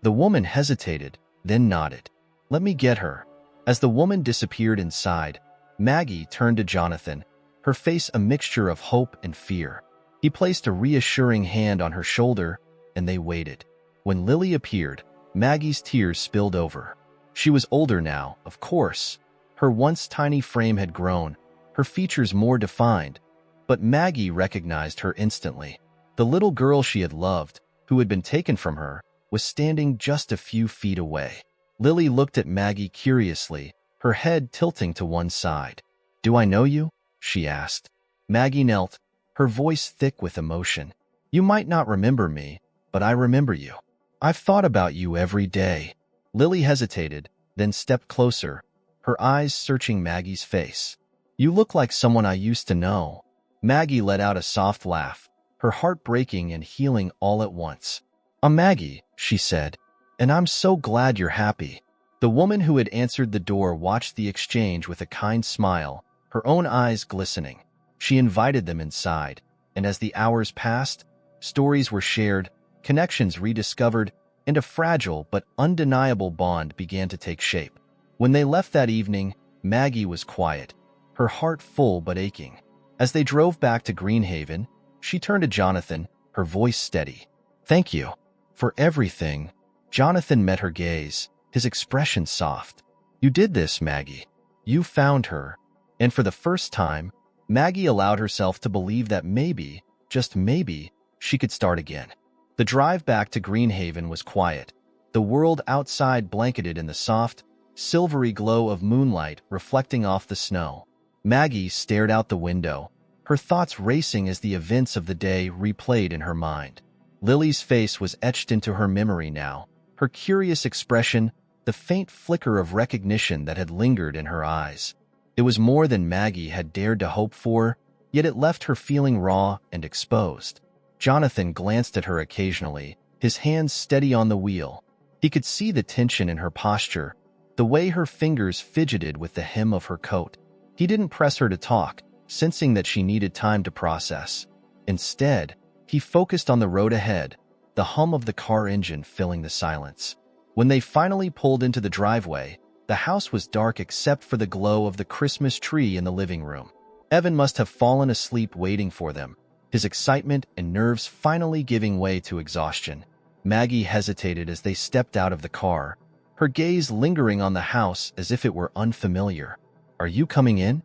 A: The woman hesitated, then nodded. "Let me get her." As the woman disappeared inside, Maggie turned to Jonathan, her face a mixture of hope and fear. He placed a reassuring hand on her shoulder, and they waited. When Lily appeared, Maggie's tears spilled over. She was older now, of course. Her once tiny frame had grown, her features more defined, but Maggie recognized her instantly. The little girl she had loved, who had been taken from her, was standing just a few feet away. Lily looked at Maggie curiously, her head tilting to one side. "Do I know you?" she asked. Maggie knelt, her voice thick with emotion. "You might not remember me, but I remember you. I've thought about you every day." Lily hesitated, then stepped closer, her eyes searching Maggie's face. "You look like someone I used to know." Maggie let out a soft laugh, her heart breaking and healing all at once. "I'm Maggie," she said, "and I'm so glad you're happy." The woman who had answered the door watched the exchange with a kind smile, her own eyes glistening. She invited them inside, and as the hours passed, stories were shared, connections rediscovered, and a fragile but undeniable bond began to take shape. When they left that evening, Maggie was quiet, her heart full but aching. As they drove back to Greenhaven, she turned to Jonathan, her voice steady. "Thank you for everything." Jonathan met her gaze, his expression soft. "You did this, Maggie. You found her." And for the first time, Maggie allowed herself to believe that maybe, just maybe, she could start again. The drive back to Greenhaven was quiet, the world outside blanketed in the soft, silvery glow of moonlight reflecting off the snow. Maggie stared out the window, her thoughts racing as the events of the day replayed in her mind. Lily's face was etched into her memory now, her curious expression, the faint flicker of recognition that had lingered in her eyes. It was more than Maggie had dared to hope for, yet it left her feeling raw and exposed. Jonathan glanced at her occasionally, his hands steady on the wheel. He could see the tension in her posture, the way her fingers fidgeted with the hem of her coat. He didn't press her to talk, sensing that she needed time to process. Instead, he focused on the road ahead, the hum of the car engine filling the silence. When they finally pulled into the driveway, The house was dark except for the glow of the Christmas tree in the living room. Evan must have fallen asleep waiting for them, his excitement and nerves finally giving way to exhaustion. Maggie hesitated as they stepped out of the car, her gaze lingering on the house as if it were unfamiliar. "Are you coming in?"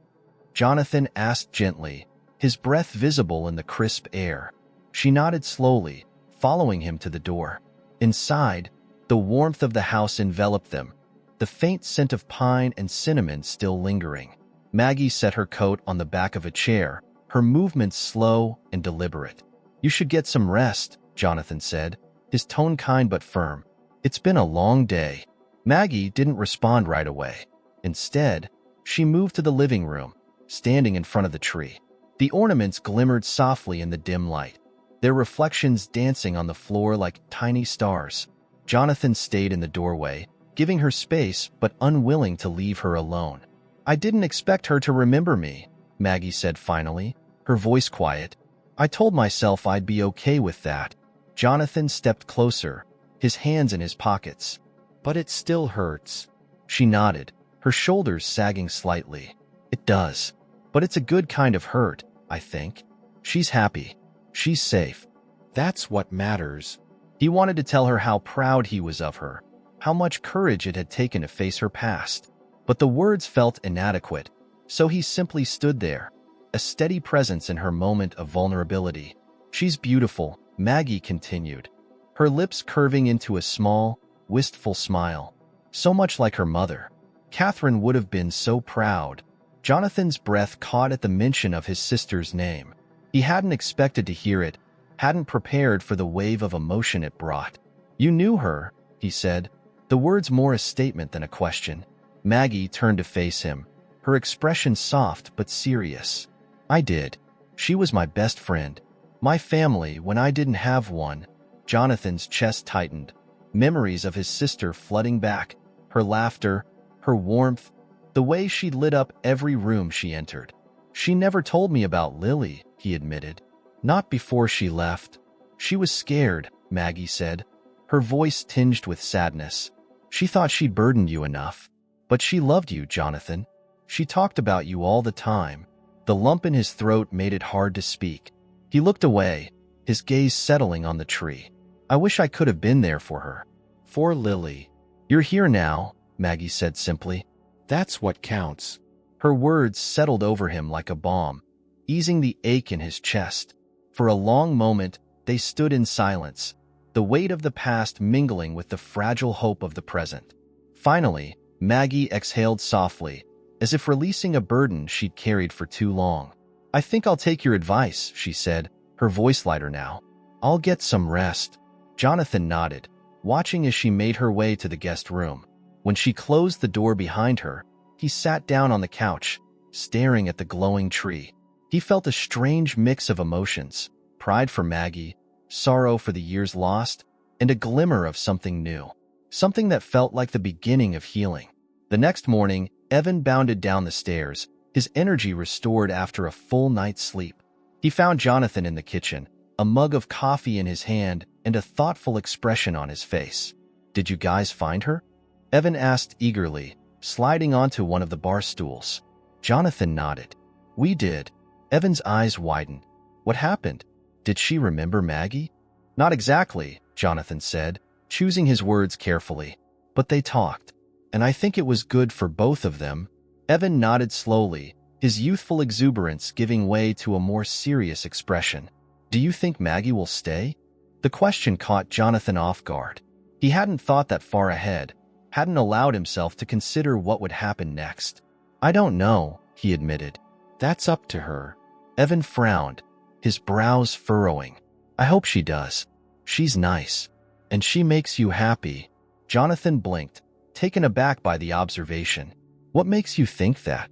A: Jonathan asked gently, his breath visible in the crisp air. She nodded slowly, following him to the door. Inside, the warmth of the house enveloped them, the faint scent of pine and cinnamon still lingering. Maggie set her coat on the back of a chair, her movements slow and deliberate. "You should get some rest," Jonathan said, his tone kind but firm. "It's been a long day." Maggie didn't respond right away. Instead, she moved to the living room, standing in front of the tree. The ornaments glimmered softly in the dim light, their reflections dancing on the floor like tiny stars. Jonathan stayed in the doorway, giving her space but unwilling to leave her alone. "I didn't expect her to remember me," Maggie said finally, her voice quiet. "I told myself I'd be okay with that." Jonathan stepped closer, his hands in his pockets. "But it still hurts." She nodded, her shoulders sagging slightly. "It does. But it's a good kind of hurt, I think. She's happy. She's safe. That's what matters." He wanted to tell her how proud he was of her, how much courage it had taken to face her past. But the words felt inadequate, so he simply stood there, a steady presence in her moment of vulnerability. "She's beautiful," Maggie continued, her lips curving into a small, wistful smile. "So much like her mother. Catherine would have been so proud." Jonathan's breath caught at the mention of his sister's name. He hadn't expected to hear it, hadn't prepared for the wave of emotion it brought. "You knew her," he said, the words more a statement than a question. Maggie turned to face him, her expression soft but serious. "I did. She was my best friend. My family when I didn't have one." Jonathan's chest tightened, memories of his sister flooding back, her laughter, her warmth, the way she lit up every room she entered. "She never told me about Lily," he admitted. "Not before she left." "She was scared," Maggie said, her voice tinged with sadness. "She thought she burdened you enough. But she loved you, Jonathan. She talked about you all the time." The lump in his throat made it hard to speak. He looked away, his gaze settling on the tree. "I wish I could have been there for her. For Lily." "You're here now," Maggie said simply. "That's what counts." Her words settled over him like a balm, easing the ache in his chest. For a long moment, they stood in silence, the weight of the past mingling with the fragile hope of the present. Finally, Maggie exhaled softly, as if releasing a burden she'd carried for too long. "I think I'll take your advice," she said, her voice lighter now. "I'll get some rest." Jonathan nodded, watching as she made her way to the guest room. When she closed the door behind her, he sat down on the couch, staring at the glowing tree. He felt a strange mix of emotions, pride for Maggie, sorrow for the years lost, and a glimmer of something new, something that felt like the beginning of healing. The next morning, Evan bounded down the stairs, his energy restored after a full night's sleep. He found Jonathan in the kitchen, a mug of coffee in his hand and a thoughtful expression on his face. "Did you guys find her?" Evan asked eagerly, sliding onto one of the bar stools. Jonathan nodded. "We did." Evan's eyes widened. "What happened? Did she remember Maggie?" "Not exactly," Jonathan said, choosing his words carefully. "But they talked, and I think it was good for both of them." Evan nodded slowly, his youthful exuberance giving way to a more serious expression. "Do you think Maggie will stay?" The question caught Jonathan off guard. He hadn't thought that far ahead, hadn't allowed himself to consider what would happen next. "I don't know," he admitted. "That's up to her." Evan frowned, his brows furrowing. "I hope she does. She's nice. And she makes you happy." Jonathan blinked, taken aback by the observation. "What makes you think that?"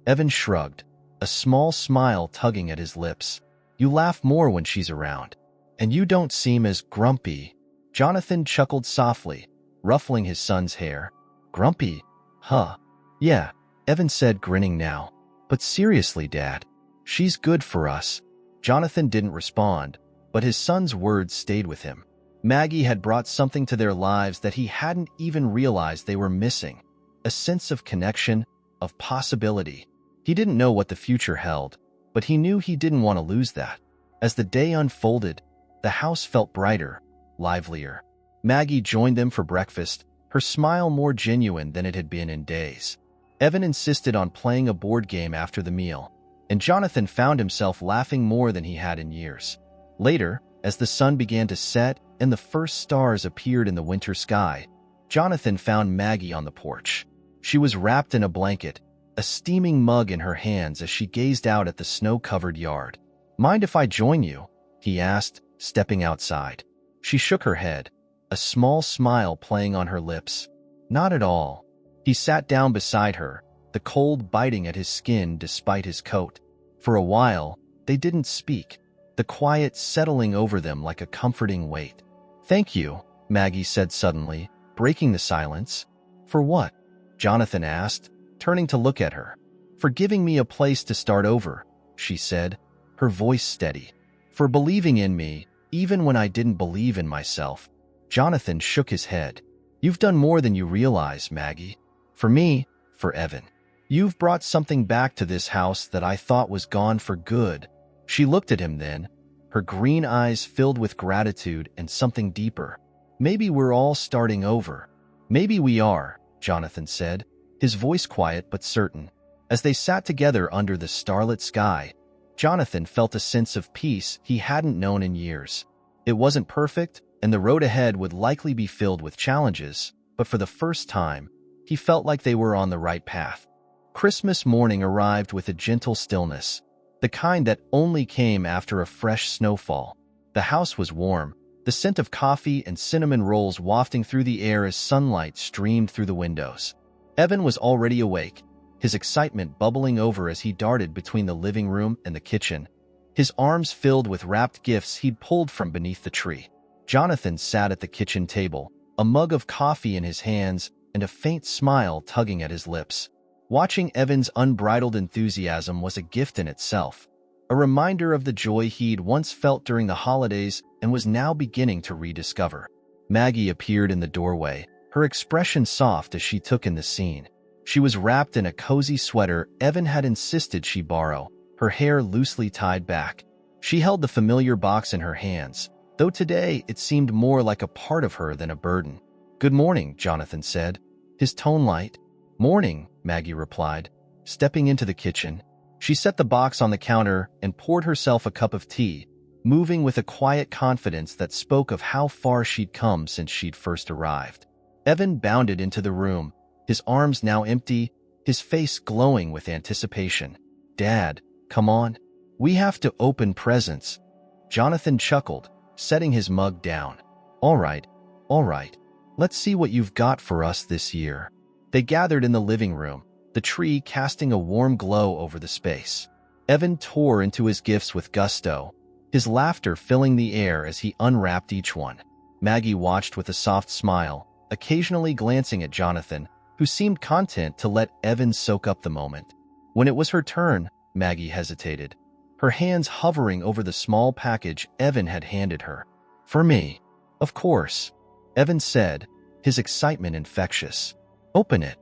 A: Evan shrugged, a small smile tugging at his lips. "You laugh more when she's around. And you don't seem as grumpy." Jonathan chuckled softly, ruffling his son's hair. "Grumpy? Huh. Yeah," Evan said, grinning now. "But seriously, Dad, she's good for us." Jonathan didn't respond, but his son's words stayed with him. Maggie had brought something to their lives that he hadn't even realized they were missing. a sense of connection, of possibility. He didn't know what the future held, but he knew he didn't want to lose that. As the day unfolded, the house felt brighter, livelier. Maggie joined them for breakfast, her smile more genuine than it had been in days. Evan insisted on playing a board game after the meal, and Jonathan found himself laughing more than he had in years. Later, as the sun began to set and the first stars appeared in the winter sky, Jonathan found Maggie on the porch. She was wrapped in a blanket, a steaming mug in her hands as she gazed out at the snow-covered yard. "Mind if I join you?" he asked, stepping outside. She shook her head, a small smile playing on her lips. "Not at all." He sat down beside her, the cold biting at his skin despite his coat. For a while, they didn't speak, the quiet settling over them like a comforting weight. "Thank you," Maggie said suddenly, breaking the silence. "For what?" Jonathan asked, turning to look at her. "For giving me a place to start over," she said, her voice steady. "For believing in me, even when I didn't believe in myself." Jonathan shook his head. "You've done more than you realize, Maggie. For me, for Evan. You've brought something back to this house that I thought was gone for good." She looked at him then, her green eyes filled with gratitude and something deeper. "Maybe we're all starting over." "Maybe we are," Jonathan said, his voice quiet but certain. As they sat together under the starlit sky, Jonathan felt a sense of peace he hadn't known in years. It wasn't perfect, and the road ahead would likely be filled with challenges, but for the first time, he felt like they were on the right path. Christmas morning arrived with a gentle stillness, the kind that only came after a fresh snowfall. The house was warm, the scent of coffee and cinnamon rolls wafting through the air as sunlight streamed through the windows. Evan was already awake, his excitement bubbling over as he darted between the living room and the kitchen, his arms filled with wrapped gifts he'd pulled from beneath the tree. Jonathan sat at the kitchen table, a mug of coffee in his hands and a faint smile tugging at his lips. Watching Evan's unbridled enthusiasm was a gift in itself, a reminder of the joy he'd once felt during the holidays and was now beginning to rediscover. Maggie appeared in the doorway, her expression soft as she took in the scene. She was wrapped in a cozy sweater Evan had insisted she borrow, her hair loosely tied back. She held the familiar box in her hands, though today it seemed more like a part of her than a burden. "Good morning," Jonathan said, his tone light. "Morning," Maggie replied, stepping into the kitchen. She set the box on the counter and poured herself a cup of tea, moving with a quiet confidence that spoke of how far she'd come since she'd first arrived. Evan bounded into the room, his arms now empty, his face glowing with anticipation. "Dad, come on. We have to open presents." Jonathan chuckled, setting his mug down. All right. Let's see what you've got for us this year." They gathered in the living room, the tree casting a warm glow over the space. Evan tore into his gifts with gusto, his laughter filling the air as he unwrapped each one. Maggie watched with a soft smile, occasionally glancing at Jonathan, who seemed content to let Evan soak up the moment. When it was her turn, Maggie hesitated, her hands hovering over the small package Evan had handed her. "For me, of course," Evan said, his excitement infectious. "Open it."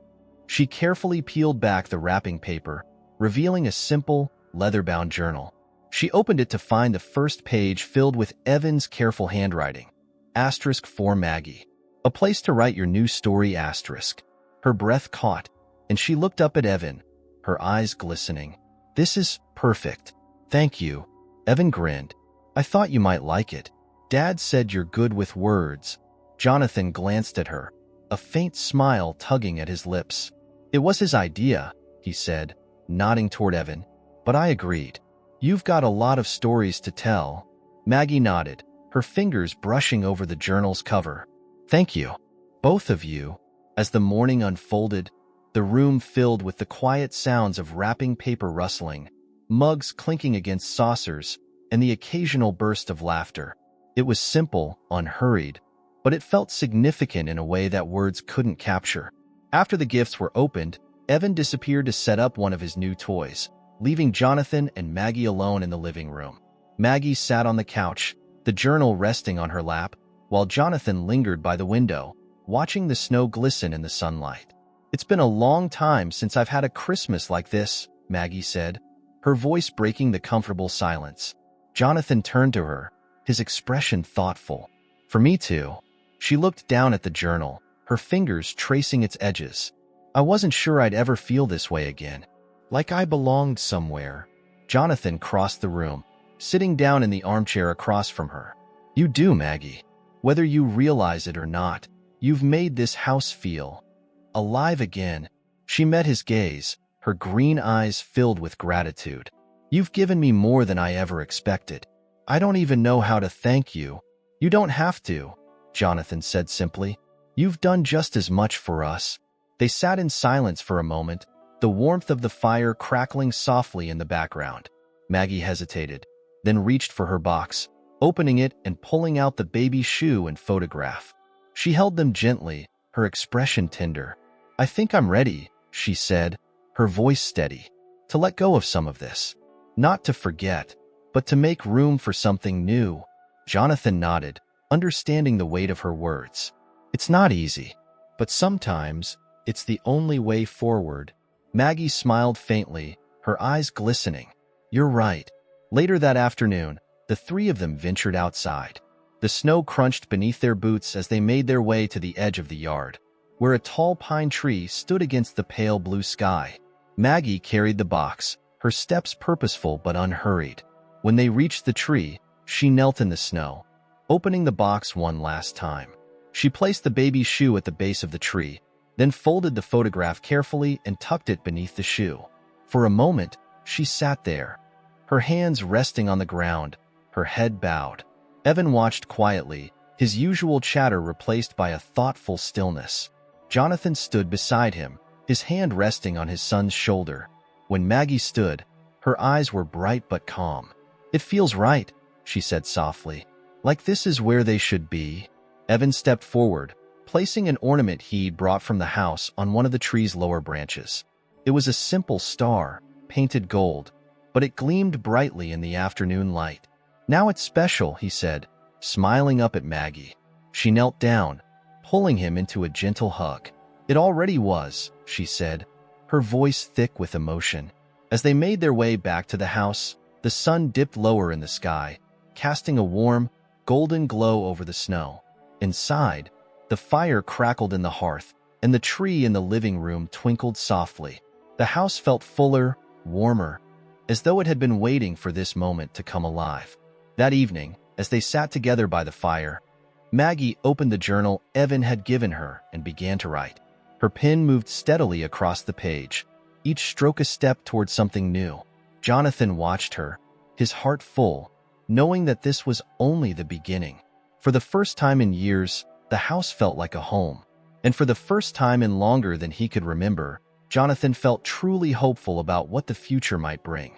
A: She carefully peeled back the wrapping paper, revealing a simple, leather-bound journal. She opened it to find the first page filled with Evan's careful handwriting. *for Maggie. A place to write your new story*. Her breath caught, and she looked up at Evan, her eyes glistening. "This is perfect. Thank you." Evan grinned. "I thought you might like it. Dad said you're good with words." Jonathan glanced at her, a faint smile tugging at his lips. "It was his idea," he said, nodding toward Evan, "but I agreed. You've got a lot of stories to tell." Maggie nodded, her fingers brushing over the journal's cover. "Thank you, both of you." As the morning unfolded, the room filled with the quiet sounds of wrapping paper rustling, mugs clinking against saucers, and the occasional burst of laughter. It was simple, unhurried, but it felt significant in a way that words couldn't capture. After the gifts were opened, Evan disappeared to set up one of his new toys, leaving Jonathan and Maggie alone in the living room. Maggie sat on the couch, the journal resting on her lap, while Jonathan lingered by the window, watching the snow glisten in the sunlight. It's been a long time since I've had a Christmas like this, Maggie said, her voice breaking the comfortable silence. Jonathan turned to her, his expression thoughtful. For me too. She looked down at the journal, her fingers tracing its edges. I wasn't sure I'd ever feel this way again. Like I belonged somewhere. Jonathan crossed the room, sitting down in the armchair across from her. You do, Maggie. Whether you realize it or not, you've made this house feel alive again. She met his gaze, her green eyes filled with gratitude. You've given me more than I ever expected. I don't even know how to thank you. You don't have to, Jonathan said simply. You've done just as much for us. They sat in silence for a moment, the warmth of the fire crackling softly in the background. Maggie hesitated, then reached for her box, opening it and pulling out the baby shoe and photograph. She held them gently, her expression tender. I think I'm ready, she said, her voice steady, to let go of some of this. Not to forget, but to make room for something new. Jonathan nodded, understanding the weight of her words. It's not easy, but sometimes it's the only way forward. Maggie smiled faintly, her eyes glistening. You're right. Later that afternoon, the three of them ventured outside. The snow crunched beneath their boots as they made their way to the edge of the yard, where a tall pine tree stood against the pale blue sky. Maggie carried the box, her steps purposeful but unhurried. When they reached the tree, she knelt in the snow, opening the box one last time. She placed the baby shoe at the base of the tree, then folded the photograph carefully and tucked it beneath the shoe. For a moment, she sat there, her hands resting on the ground, her head bowed. Evan watched quietly, his usual chatter replaced by a thoughtful stillness. Jonathan stood beside him, his hand resting on his son's shoulder. When Maggie stood, her eyes were bright but calm. It feels right, she said softly. Like this is where they should be. Evan stepped forward, placing an ornament he'd brought from the house on one of the tree's lower branches. It was a simple star, painted gold, but it gleamed brightly in the afternoon light. Now it's special, he said, smiling up at Maggie. She knelt down, pulling him into a gentle hug. It already was, she said, her voice thick with emotion. As they made their way back to the house, the sun dipped lower in the sky, casting a warm, golden glow over the snow. Inside, the fire crackled in the hearth, and the tree in the living room twinkled softly. The house felt fuller, warmer, as though it had been waiting for this moment to come alive. That evening, as they sat together by the fire, Maggie opened the journal Evan had given her and began to write. Her pen moved steadily across the page, each stroke a step toward something new. Jonathan watched her, his heart full, knowing that this was only the beginning. For the first time in years, the house felt like a home. And for the first time in longer than he could remember, Jonathan felt truly hopeful about what the future might bring.